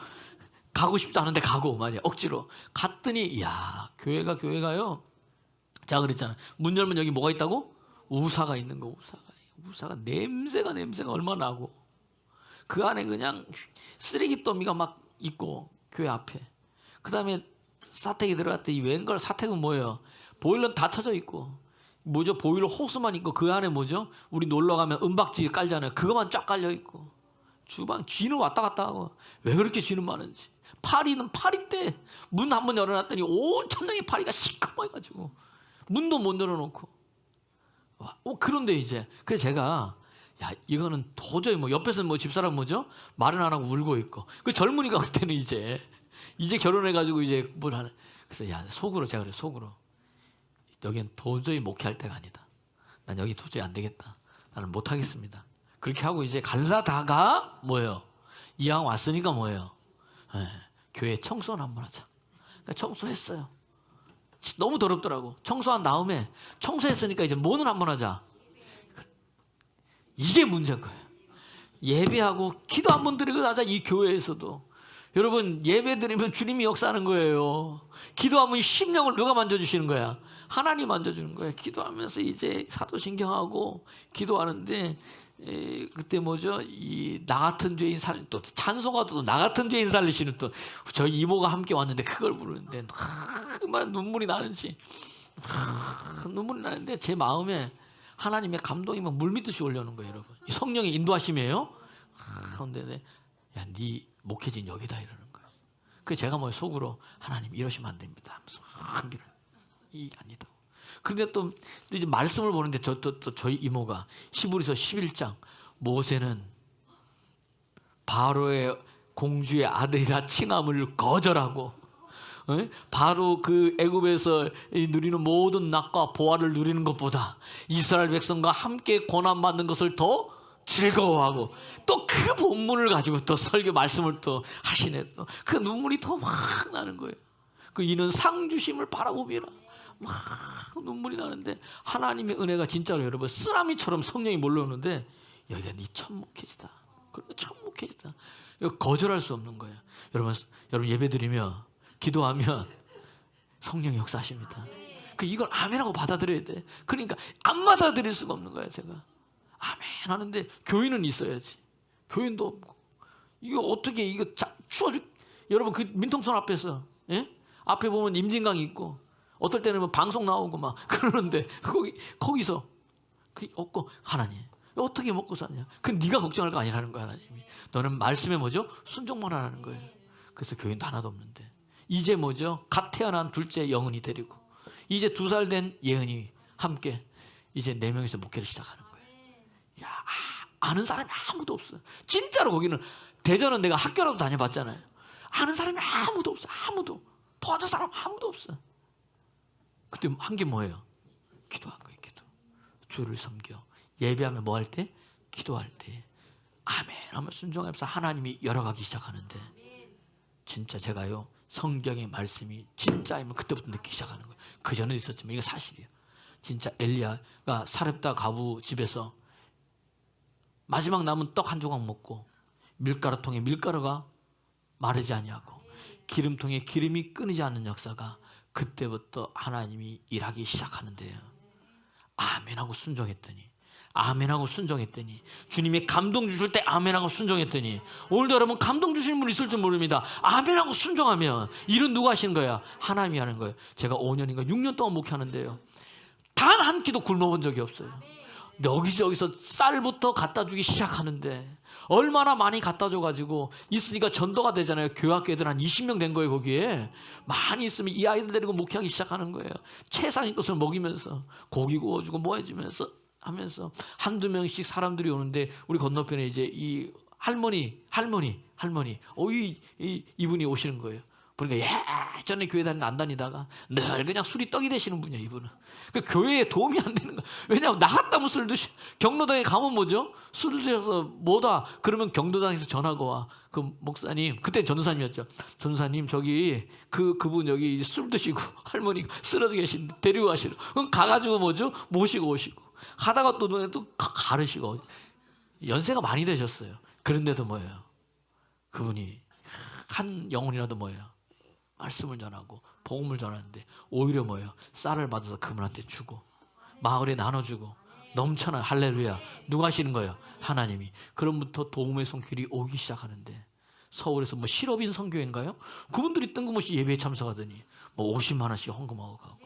가고 싶지 않은데 가고 말이야 억지로 갔더니 야 교회가요. 제가 그랬잖아. 문 열면 여기 뭐가 있다고? 우사가 있는 거. 우사가 냄새가 얼마나 나고 그 안에 그냥 쓰레기 더미가 막 있고 교회 앞에. 그 다음에 사택에 들어갔더니 웬걸 사택은 뭐예요? 보일러는 다 쳐져 있고 뭐죠? 보일러 호스만 있고 그 안에 뭐죠? 우리 놀러 가면 은박지 깔잖아요. 그거만 쫙 깔려 있고 주방 쥐는 왔다 갔다 하고 왜 그렇게 쥐는 많은지. 파리는 파리대 문 한번 열어놨더니 온 천장에 파리가 시커매가지고 문도 못 열어놓고. 그런데 이제 그래서 제가 야 이거는 도저히 뭐 옆에서 뭐 집사람 뭐죠? 말은 안 하고 울고 있고 그 젊은이가 그때는 이제 결혼해가지고 이제 뭘 하는. 그래서 야 속으로 제가 그래 속으로 여기는 도저히 목회할 때가 아니다. 난 여기 도저히 안 되겠다. 나는 못 하겠습니다. 그렇게 하고 이제 갈라다가 뭐예요? 이왕 왔으니까 뭐예요? 교회 청소는 한번 하자. 그러니까 청소했어요. 너무 더럽더라고. 청소한 다음에 청소했으니까 이제 뭐는 한번 하자. 이게 문제인 거예요. 예배하고 기도 한번 드리고 나자. 이 교회에서도 여러분 예배 드리면 주님이 역사하는 거예요. 기도하면 심령을 누가 만져주시는 거야? 하나님 만져주는 거야. 기도하면서 이제 사도신경하고 기도하는데 그때 뭐죠? 이 나 같은 죄인 살리 또 찬송가도 나 같은 죄인 살리시는 또 저희 이모가 함께 왔는데 그걸 부르는데 얼마나 눈물이 나는지 눈물이 나는데 제 마음에 하나님의 감동이 막 물밀듯이 올려오는 거예요, 여러분. 성령의 인도하심이에요. 그런데 야, 네 목회진 여기다 이러는 거예요. 그 제가 뭐 속으로 하나님 이러시면 안 됩니다. 하면서 한기를 이게 아니다. 그런데 또 이제 말씀을 보는데 저희 이모가 히브리서 11장 모세는 바로의 공주의 아들이라 칭함을 거절하고 바로 그 애굽에서 누리는 모든 낙과 보화를 누리는 것보다 이스라엘 백성과 함께 고난 받는 것을 더 즐거워하고 또 그 본문을 가지고 또 설교 말씀을 또 하시네. 또 그 눈물이 더 막 나는 거예요. 그 이는 상 주심을 바라보미라. 막 눈물이 나는데 하나님의 은혜가 진짜로 여러분 쓰나미처럼 성령이 몰려오는데 여기가 네 첫 목회지다. 그래 첫 목회지다. 이거 거절할 수 없는 거예요. 여러분 예배드리며 기도하면 성령이 역사하십니다. 이걸 아멘하고 받아들여야 돼. 그러니까 안 받아들일 수가 없는 거예요. 제가 아멘 하는데 교인은 있어야지. 교인도 없고 이거 어떻게 이거 추워죽. 여러분 그 민통선 앞에서 예? 앞에 보면 임진강이 있고 어떨 때는 뭐 방송 나오고 막 그러는데 거기서 그 없고 하나님 어떻게 먹고 사냐? 그 네가 걱정할 거 아니라는 거야 하나님이. 너는 말씀에 뭐죠? 순종만 하라는 거예요. 그래서 교인도 하나도 없는데 이제 뭐죠? 갓 태어난 둘째 영은이 데리고 이제 2살 된 예은이 함께 이제 4명이서 목회를 시작하는 거예요. 야, 아는 사람이 아무도 없어요. 진짜로 거기는 대전은 내가 학교라도 다녀봤잖아요. 아는 사람이 아무도 없어. 아무도 도와줄 사람 아무도 없어. 그때 한 게 뭐예요? 기도한 거예요. 기도. 주를 섬겨. 예배하면 뭐 할 때? 기도할 때. 아멘 하면 순종하면서 하나님이 열어가기 시작하는데 진짜 제가요 성경의 말씀이 진짜임을 그때부터 느끼기 시작하는 거예요. 그 전에 있었지만 이거 사실이에요. 진짜 엘리야가 사렙다 가부 집에서 마지막 남은 떡 한 조각 먹고 밀가루통에 밀가루가 마르지 아니하고 기름통에 기름이 끊이지 않는 역사가 그때부터 하나님이 일하기 시작하는데요. 아멘하고 순종했더니 아멘하고 순종했더니 주님의 감동 주실 때 아멘하고 순종했더니 오늘도 여러분 감동 주시는 분 있을 줄 모릅니다. 아멘하고 순종하면 일은 누가 하시는 거야? 하나님이 하는 거예요. 제가 5년인가 6년 동안 목회하는데요. 단 한 끼도 굶어본 적이 없어요. 여기저기서 쌀부터 갖다 주기 시작하는데 얼마나 많이 갖다 줘가지고 있으니까 전도가 되잖아요. 교학교 애들 한 20명 된 거예요. 거기에 많이 있으면 이 아이들 데리고 목회하기 시작하는 거예요. 최상의 것을 먹이면서 고기 구워주고 뭐 해주면서 하면서 한두 명씩 사람들이 오는데 우리 건너편에 이제 이 할머니 이분이 오시는 거예요. 보니까 예전에 교회 안 다니다가 늘 그냥 술이 떡이 되시는 분이야 이분은. 그러니까 교회에 도움이 안 되는 거야. 왜냐하면 나갔다면 술 드시 경로당에 가면 뭐죠? 술을 드셔서 뭐다 그러면 경로당에서 전화가 와. 그 목사님 그때 전도사님이었죠. 전도사님 저기 그분 여기 술 드시고 할머니가 쓰러져 계신데 데리고 가시러. 그럼 가가지고 뭐죠? 모시고 오시고 하다가 또 눈에 또 가르시고 연세가 많이 되셨어요. 그런데도 뭐예요? 그분이 한 영혼이라도 뭐예요? 말씀을 전하고 복음을 전하는데 오히려 뭐예요? 쌀을 받아서 그분한테 주고 마을에 나눠주고 넘쳐나요. 할렐루야. 누가 하시는 거예요? 하나님이. 그럼부터 도움의 손길이 오기 시작하는데 서울에서 뭐 실업인 선교회인가요? 그분들이 뜬금없이 예배에 참석하더니 뭐 50만 원씩 헌금하고 가고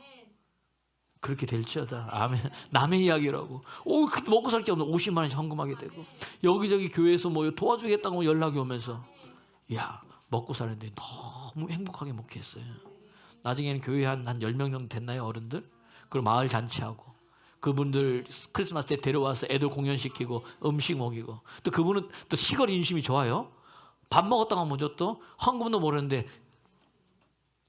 그렇게 될지어다. 아멘. 남의 이야기라고. 먹고 살 게 없는 50만 원씩 헌금하게 되고 여기저기 교회에서 뭐 도와주겠다고 연락이 오면서 야 먹고 사는데 너무 행복하게 목회했어요. 나중에는 교회 한 10명 정도 됐나요? 어른들? 그리고 마을 잔치하고 그분들 크리스마스 때 데려와서 애들 공연시키고 음식 먹이고 또 그분은 또 시골 인심이 좋아요. 밥 먹었다가 뭐죠? 또 헌금도 모르는데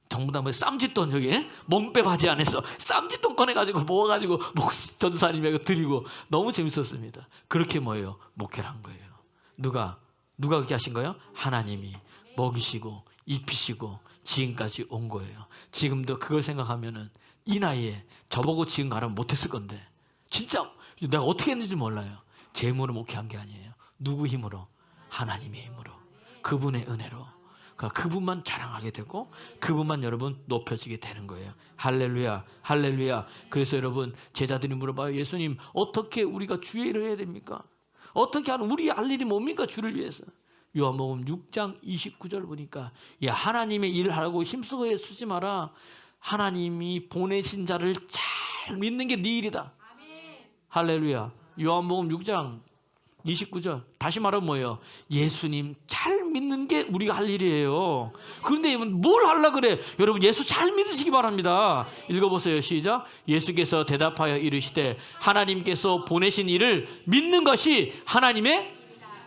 전부 다 뭐 쌈짓돈 저기 몸빼 바지 안에서 쌈짓돈 꺼내가지고 모아가지고 전도사님에게 드리고 너무 재밌었습니다. 그렇게 뭐예요? 목회를 한 거예요. 누가 그렇게 하신 거예요? 하나님이 먹이시고 입히시고 지금까지 온 거예요. 지금도 그걸 생각하면은 이 나이에 저보고 지금 가라면 못했을 건데 진짜 내가 어떻게 했는지 몰라요. 제 힘으로 목회한 게 아니에요. 누구 힘으로? 하나님의 힘으로 그분의 은혜로 그러니까 그분만 자랑하게 되고 그분만 여러분 높여지게 되는 거예요. 할렐루야 할렐루야. 그래서 여러분 제자들이 물어봐요. 예수님 어떻게 우리가 주의 일을 해야 됩니까? 어떻게 하는 우리 할 일이 뭡니까? 주를 위해서. 요한복음 6장 29절 보니까 야 하나님의 일을 하라고 힘쓰고 쓰지 마라. 하나님이 보내신 자를 잘 믿는 게 네 일이다. 아멘. 할렐루야. 요한복음 6장 29절 다시 말하면 뭐예요? 예수님 잘 믿는 게 우리가 할 일이에요. 그런데 뭘 하려 그래? 여러분 예수 잘 믿으시기 바랍니다. 읽어보세요. 시작. 예수께서 대답하여 이르시되 하나님께서 보내신 일을 믿는 것이 하나님의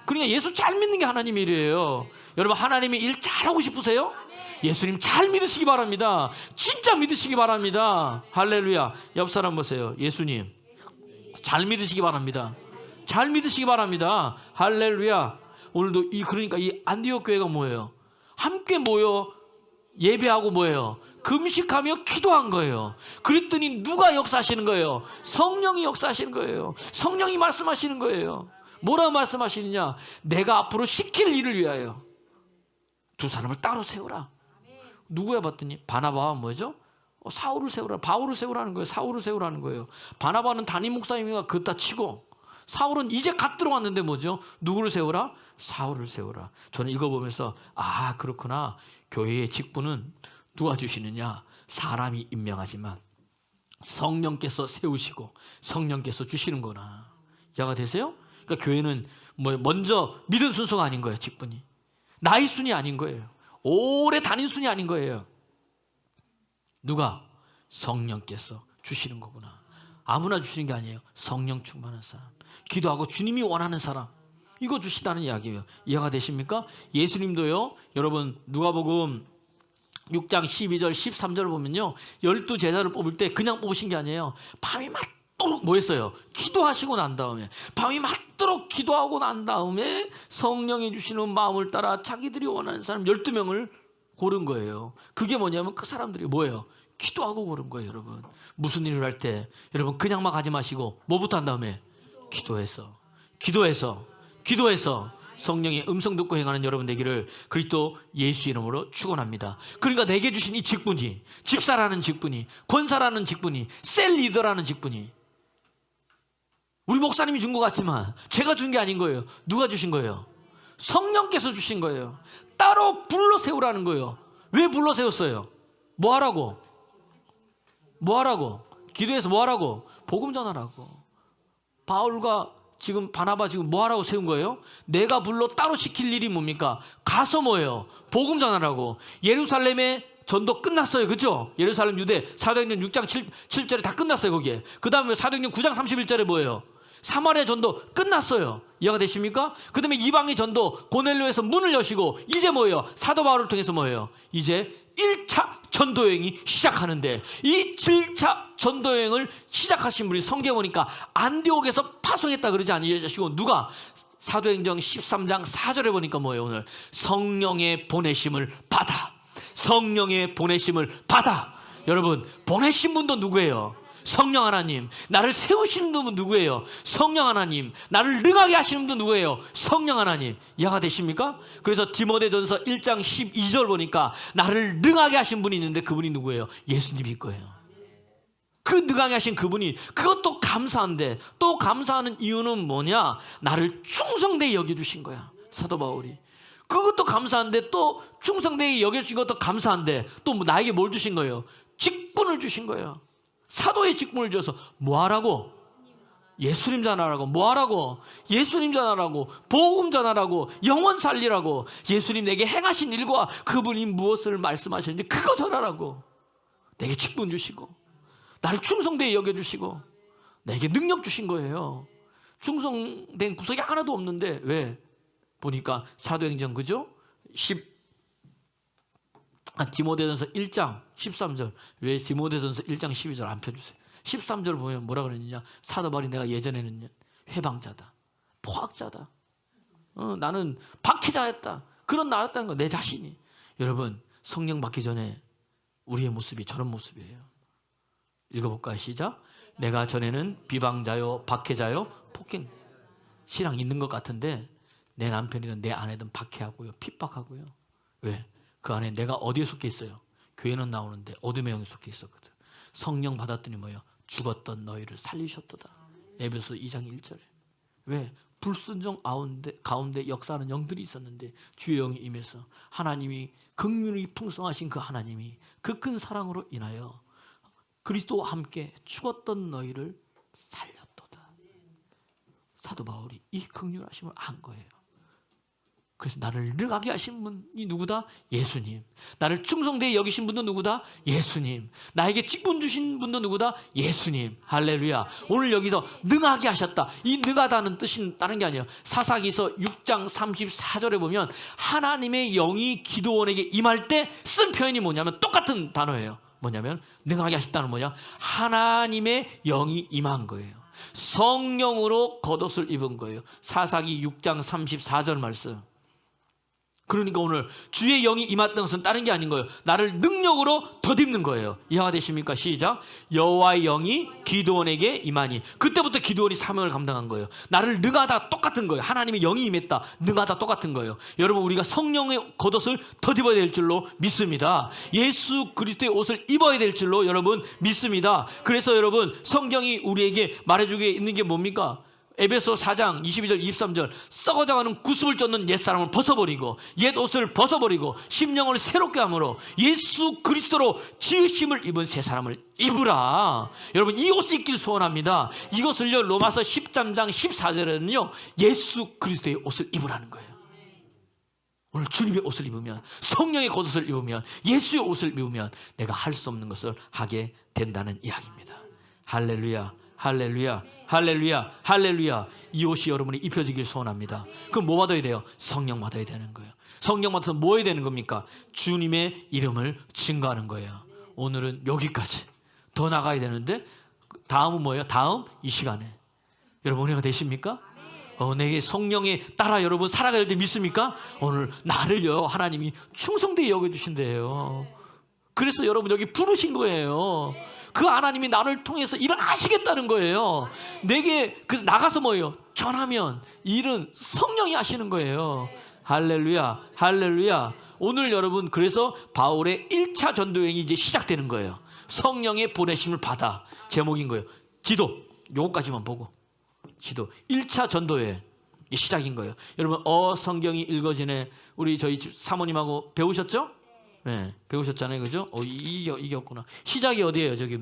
그러니까 예수 잘 믿는 게 하나님의 일이에요. 여러분 하나님의 일 잘하고 싶으세요? 예수님 잘 믿으시기 바랍니다. 진짜 믿으시기 바랍니다. 할렐루야. 옆 사람 보세요. 예수님 잘 믿으시기 바랍니다. 잘 믿으시기 바랍니다. 할렐루야. 오늘도 그러니까 이 안디옥 교회가 뭐예요? 함께 모여 예배하고 뭐예요? 금식하며 기도한 거예요. 그랬더니 누가 역사하시는 거예요? 성령이 역사하시는 거예요. 성령이 말씀하시는 거예요. 뭐라고 말씀하시느냐? 내가 앞으로 시킬 일을 위하여 2사람을 따로 세우라. 누구야 봤더니 바나바와 뭐죠? 사울을 세우라. 바울을 세우라는 거예요. 사울을 세우라는 거예요. 바나바는 담임 목사님이가 그따 치고 사울은 이제 갓 들어왔는데 뭐죠? 누구를 세우라? 사울을 세우라. 저는 읽어보면서 아 그렇구나. 교회의 직분은 누가 주시느냐? 사람이 임명하지만 성령께서 세우시고 성령께서 주시는구나. 이해가 되세요? 그러니까 교회는 뭐 먼저 믿은 순서가 아닌 거예요. 직분이 나이 순이 아닌 거예요. 오래 다닌 순이 아닌 거예요. 누가? 성령께서 주시는 거구나. 아무나 주시는 게 아니에요. 성령 충만한 사람, 기도하고 주님이 원하는 사람, 이거 주시다는 이야기예요. 이해가 되십니까? 예수님도요. 여러분 누가복음 6장 12절 13절을 보면요, 12제자를 뽑을 때 그냥 뽑으신 게 아니에요. 밤이 맞도록 뭐 했어요? 기도하시고 난 다음에, 밤이 맞도록 기도하고 난 다음에 성령이 주시는 마음을 따라 자기들이 원하는 사람 12명을 고른 거예요. 그게 뭐냐면 그 사람들이 뭐예요? 기도하고 고른 거예요. 여러분 무슨 일을 할 때 여러분 그냥 막 하지 마시고 뭐부터 한 다음에 기도해서 성령의 음성 듣고 행하는 여러분 되기를 그리스도 예수 이름으로 축원합니다. 그러니까 내게 주신 이 직분이, 집사라는 직분이, 권사라는 직분이, 셀 리더라는 직분이 우리 목사님이 준 것 같지만 제가 준 게 아닌 거예요. 누가 주신 거예요? 성령께서 주신 거예요. 따로 불러 세우라는 거예요. 왜 불러 세웠어요? 뭐 하라고? 기도해서 뭐 하라고? 복음 전하라고. 바울과 지금 바나바 지금 뭐 하라고 세운 거예요? 내가 불러 따로 시킬 일이 뭡니까? 가서 뭐예요? 복음 전하라고. 예루살렘의 전도 끝났어요. 그렇죠? 예루살렘 유대 사도행전 6장 7절에 다 끝났어요. 거기에. 그 다음에 사도행전 9장 31절에 뭐예요? 사마리아 전도 끝났어요. 이해가 되십니까? 그 다음에 이방의 전도 고넬료에서 문을 여시고 이제 뭐예요? 사도 바울을 통해서 뭐예요? 이제 1차 전도여행이 시작하는데 이 7차 전도여행을 시작하신 분이 성경에 보니까 안디옥에서 파송했다 그러지 않으시고 누가? 사도행전 13장 4절에 보니까 뭐예요? 오늘 성령의 보내심을 받아. 성령의 보내심을 받아. 여러분 보내신 분도 누구예요? 성령 하나님. 나를 세우시는 분은 누구예요? 성령 하나님. 나를 능하게 하시는 분은 누구예요? 성령 하나님. 이해가 되십니까? 그래서 디모데전서 1장 12절 보니까 나를 능하게 하신 분이 있는데 그분이 누구예요? 예수님일 거예요. 그 능하게 하신 그분이, 그것도 감사한데 또 감사하는 이유는 뭐냐? 나를 충성되게 여겨주신 거야. 사도 바울이. 그것도 감사한데 또 충성되게 여겨주신 것도 감사한데 또 나에게 뭘 주신 거예요? 직분을 주신 거예요. 사도의 직분을 줘서 뭐 하라고? 예수님 전하라고. 뭐 하라고? 예수님 전하라고. 복음 전하라고. 영원 살리라고. 예수님 내게 행하신 일과 그분이 무엇을 말씀하셨는지 그거 전하라고. 내게 직분 주시고 나를 충성되게 여겨주시고 내게 능력 주신 거예요. 충성된 구석이 하나도 없는데 왜? 보니까 사도행전 그죠? 디모데전서 1장 13절. 왜 디모데전서 1장 12절 안 펴주세요? 13절 보면 뭐라 그랬느냐? 사도 바울이 내가 예전에는 회방자다, 포학자다, 나는 박해자였다, 그런 나였다는 거. 내 자신이. 여러분 성령 받기 전에 우리의 모습이 저런 모습이에요. 읽어볼까요? 시작. 내가 전에는 비방자요, 박해자요, 폭행. 신앙 있는 것 같은데 내 남편이든 내 아내든 박해하고요, 핍박하고요. 왜? 그 안에 내가 어디에 속해 있어요? 교회는 나오는데 어둠의 영에 속해 있었거든. 성령 받았더니 뭐예요? 죽었던 너희를 살리셨도다. 에베소 2장 1절에. 왜? 불순종 가운데 역사하는 영들이 있었는데 주의 영이 임해서 하나님이 긍휼이 풍성하신 그 하나님이 그 큰 사랑으로 인하여 그리스도와 함께 죽었던 너희를 살렸도다. 사도 바울이 이 긍휼하심을 안 거예요. 그래서 나를 능하게 하신 분이 누구다? 예수님. 나를 충성되게 여기신 분도 누구다? 예수님. 나에게 직분 주신 분도 누구다? 예수님. 할렐루야. 오늘 여기서 능하게 하셨다. 이 능하다는 뜻은 다른 게 아니에요. 사사기서 6장 34절에 보면 하나님의 영이 기도원에게 임할 때 쓴 표현이 뭐냐면 똑같은 단어예요. 뭐냐면 능하게 하셨다는 뭐냐? 하나님의 영이 임한 거예요. 성령으로 겉옷을 입은 거예요. 사사기 6장 34절 말씀. 그러니까 오늘 주의 영이 임했던 것은 다른 게 아닌 거예요. 나를 능력으로 덧입는 거예요. 이해가 되십니까? 시작. 여호와의 영이 기드온에게 임하니. 그때부터 기드온이 사명을 감당한 거예요. 나를 능하다 똑같은 거예요. 하나님의 영이 임했다. 능하다 똑같은 거예요. 여러분 우리가 성령의 겉옷을 덧입어야 될 줄로 믿습니다. 예수 그리스도의 옷을 입어야 될 줄로 여러분 믿습니다. 그래서 여러분 성경이 우리에게 말해주고 있는 게 뭡니까? 에베소 4장 22절 23절 썩어져가는 구습을 쫓는 옛사람을 벗어버리고 옛 옷을 벗어버리고 심령을 새롭게 함으로 예수 그리스도로 지으심을 입은 새 사람을 입으라. 여러분 이 옷을 입길 소원합니다. 이것을요 로마서 13장 14절에는요 예수 그리스도의 옷을 입으라는 거예요. 오늘 주님의 옷을 입으면, 성령의 겉옷을 입으면, 예수의 옷을 입으면 내가 할 수 없는 것을 하게 된다는 이야기입니다. 할렐루야, 할렐루야, 할렐루야, 할렐루야. 이 옷이 여러분이 입혀지길 소원합니다. 그럼 뭐 받아야 돼요? 성령 받아야 되는 거예요. 성령 받아서 뭐 해야 되는 겁니까? 주님의 이름을 증거하는 거예요. 오늘은 여기까지. 더 나가야 되는데 다음은 뭐예요? 다음 이 시간에 여러분 은혜가 되십니까? 내게 성령에 따라 여러분 살아갈 때 믿습니까? 오늘 나를요 하나님이 충성되게 여겨주신대요. 그래서 여러분 여기 부르신 거예요. 그 하나님이 나를 통해서 일을 하시겠다는 거예요. 내게 그래서 나가서 뭐예요? 전하면 일은 성령이 하시는 거예요. 할렐루야, 할렐루야. 오늘 여러분 그래서 바울의 1차 전도여행이 이제 시작되는 거예요. 성령의 보내심을 받아. 제목인 거예요. 지도. 요거까지만 보고. 지도 1차 전도의 시작인 거예요. 여러분 성경이 읽어지네. 우리 저희 집 사모님하고 배우셨죠? 네, 배우셨잖아요, 그죠? 이겼구나. 시작이 어디예요? 저기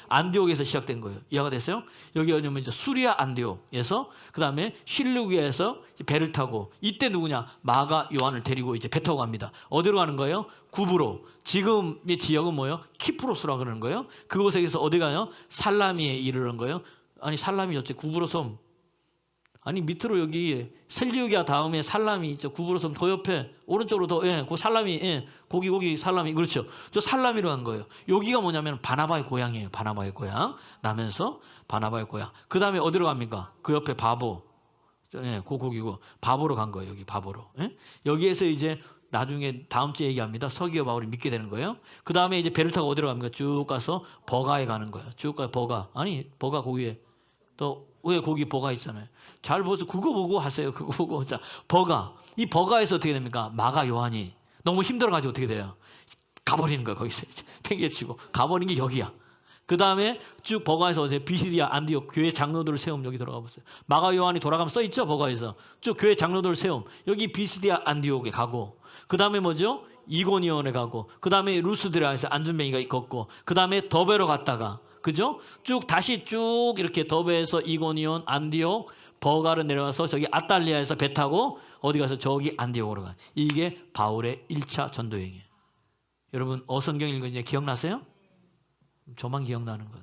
안디옥에서 시작된 거예요. 이해가 됐어요? 여기 뭐냐면 이제 수리아 안디옥에서 그 다음에 실루기아에서 배를 타고 이때 누구냐? 마가 요한을 데리고 이제 배 타고 갑니다. 어디로 가는 거예요? 구브로. 지금의 지역은 뭐예요? 키프로스라 그러는 거예요. 그곳에서 어디 가요? 살라미에 이르는 거예요. 아니 살람이 어째 구브로 섬 아니 밑으로 여기 셀리우기아 다음에 살람이 있죠. 구브로 섬 더 옆에 오른쪽으로 더 그 살람이 거기 살람이 그렇죠. 저 살람이로 간 거예요. 여기가 뭐냐면 바나바의 고향이에요. 바나바의 고향 나면서 바나바의 고향. 그 다음에 어디로 갑니까? 그 옆에 바보 거기고 바보로 간 거예요. 여기 바보로. 여기에서 이제 나중에 다음 주에 얘기합니다. 서기와 바울이 믿게 되는 거예요. 그 다음에 이제 배를 타고 어디로 갑니까? 쭉 가서 버가에 가는 거예요. 쭉 가서 버가 거기에 또 왜 거기 버가 있잖아요. 잘 보세요. 그거 보고 하세요. 그거 보고. 자, 버가. 이 버가에서 어떻게 됩니까? 마가 요한이 너무 힘들어가지고 어떻게 돼요? 가버리는 거예요. 거기서 팽개치고 가버린 게 여기야. 그 다음에 쭉 버가에서 어제 비시디아 안디옥 교회 장로들을 세움. 여기 들어가 보세요. 마가 요한이 돌아가면 써 있죠. 버가에서 쭉 교회 장로들을 세움. 여기 비시디아 안디옥에 가고 그 다음에 뭐죠? 이고니온에 가고 그 다음에 루스드라에서 안준뱅이가 걷고 그 다음에 더베로 갔다가 그죠? 쭉 다시 쭉 이렇게 더베에서 이고니온 안디옥 버가로 내려와서 저기 아탈리아에서 배 타고 어디 가서 저기 안디옥으로 가. 이게 바울의 1차 전도여행이에요. 여러분 성경 읽으니 기억나세요? 저만 기억나는 것.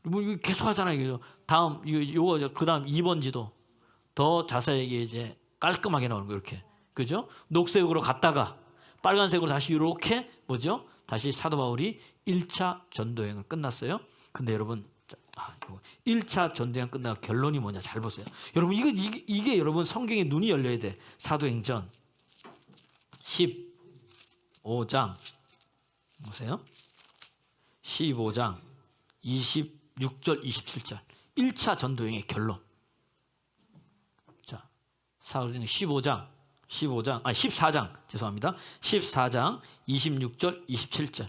뭐 이거 계속 하잖아요. 이거 다음 이거 그다음 2번 지도 더 자세하게 이제 깔끔하게 나오는 거 이렇게. 그죠? 녹색으로 갔다가 빨간색으로 다시 이렇게 뭐죠? 다시 사도 바울이 1차 전도여행을 끝났어요. 근데 여러분 1차 전도여행 끝나고 결론이 뭐냐 잘 보세요. 여러분 이게 여러분 성경에 눈이 열려야 돼. 사도행전 15장 보세요. 15장 26절 27절 1차 전도여행의 결론. 자, 사도행전 14장 죄송합니다. 14장 26절 27절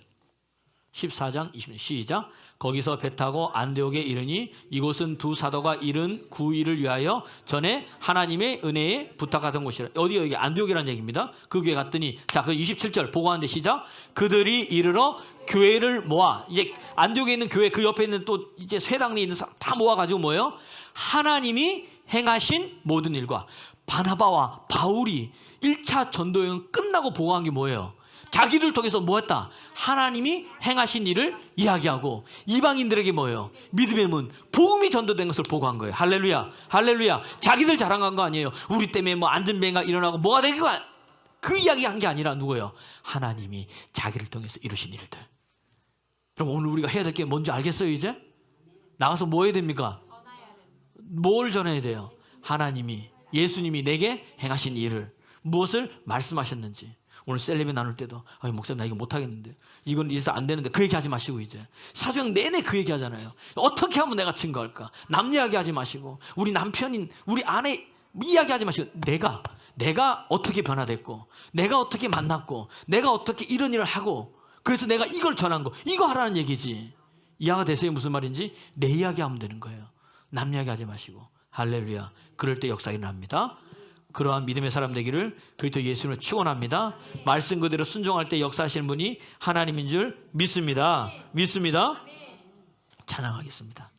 14장 26절 시작. 거기서 배 타고 안디옥에 이르니 이곳은 두 사도가 이른 구일을 위하여 전에 하나님의 은혜에 부탁하던 곳이라. 어디 여기 안디옥이라는 얘기입니다. 그 교회 갔더니 자, 그 27절 보고하는데 시작. 그들이 이르러 교회를 모아. 이제 안디옥에 있는 교회 그 옆에 있는 또 이제 쇠당리 있는 사람 다 모아가지고 뭐예요? 하나님이 행하신 모든 일과 바나바와 바울이 1차 전도여행 끝나고 보고한 게 뭐예요? 자기를 통해서 뭐 했다? 하나님이 행하신 일을 이야기하고 이방인들에게 뭐예요? 믿음의 문, 복음이 전도된 것을 보고한 거예요. 할렐루야, 할렐루야. 자기들 자랑한 거 아니에요. 우리 때문에 뭐 안전뱅이가 일어나고 뭐가 되고 그 이야기 한 게 아니라 누구예요? 하나님이 자기를 통해서 이루신 일들. 그럼 오늘 우리가 해야 될 게 뭔지 알겠어요 이제? 나가서 뭐 해야 됩니까? 뭘 전해야 돼요? 하나님이 예수님이 내게 행하신 일을 무엇을 말씀하셨는지. 오늘 셀레비 나눌 때도 목사님 나 이거 못하겠는데 이건 이래서 안 되는데 그 얘기 하지 마시고 이제 사도행 내내 그 얘기 하잖아요. 어떻게 하면 내가 증거할까? 남 이야기 하지 마시고 우리 남편인 우리 아내 이야기 하지 마시고 내가 어떻게 변화됐고 내가 어떻게 만났고 내가 어떻게 이런 일을 하고 그래서 내가 이걸 전한 거 이거 하라는 얘기지. 이해가 되세요? 무슨 말인지? 내 이야기 하면 되는 거예요. 남 이야기 하지 마시고. 할렐루야. 그럴 때 역사가 일어납니다. 그러한 믿음의 사람 되기를 그리스도 예수님으로 축원합니다. 말씀 그대로 순종할 때 역사하시는 분이 하나님인 줄 믿습니다. 믿습니다. 찬양하겠습니다.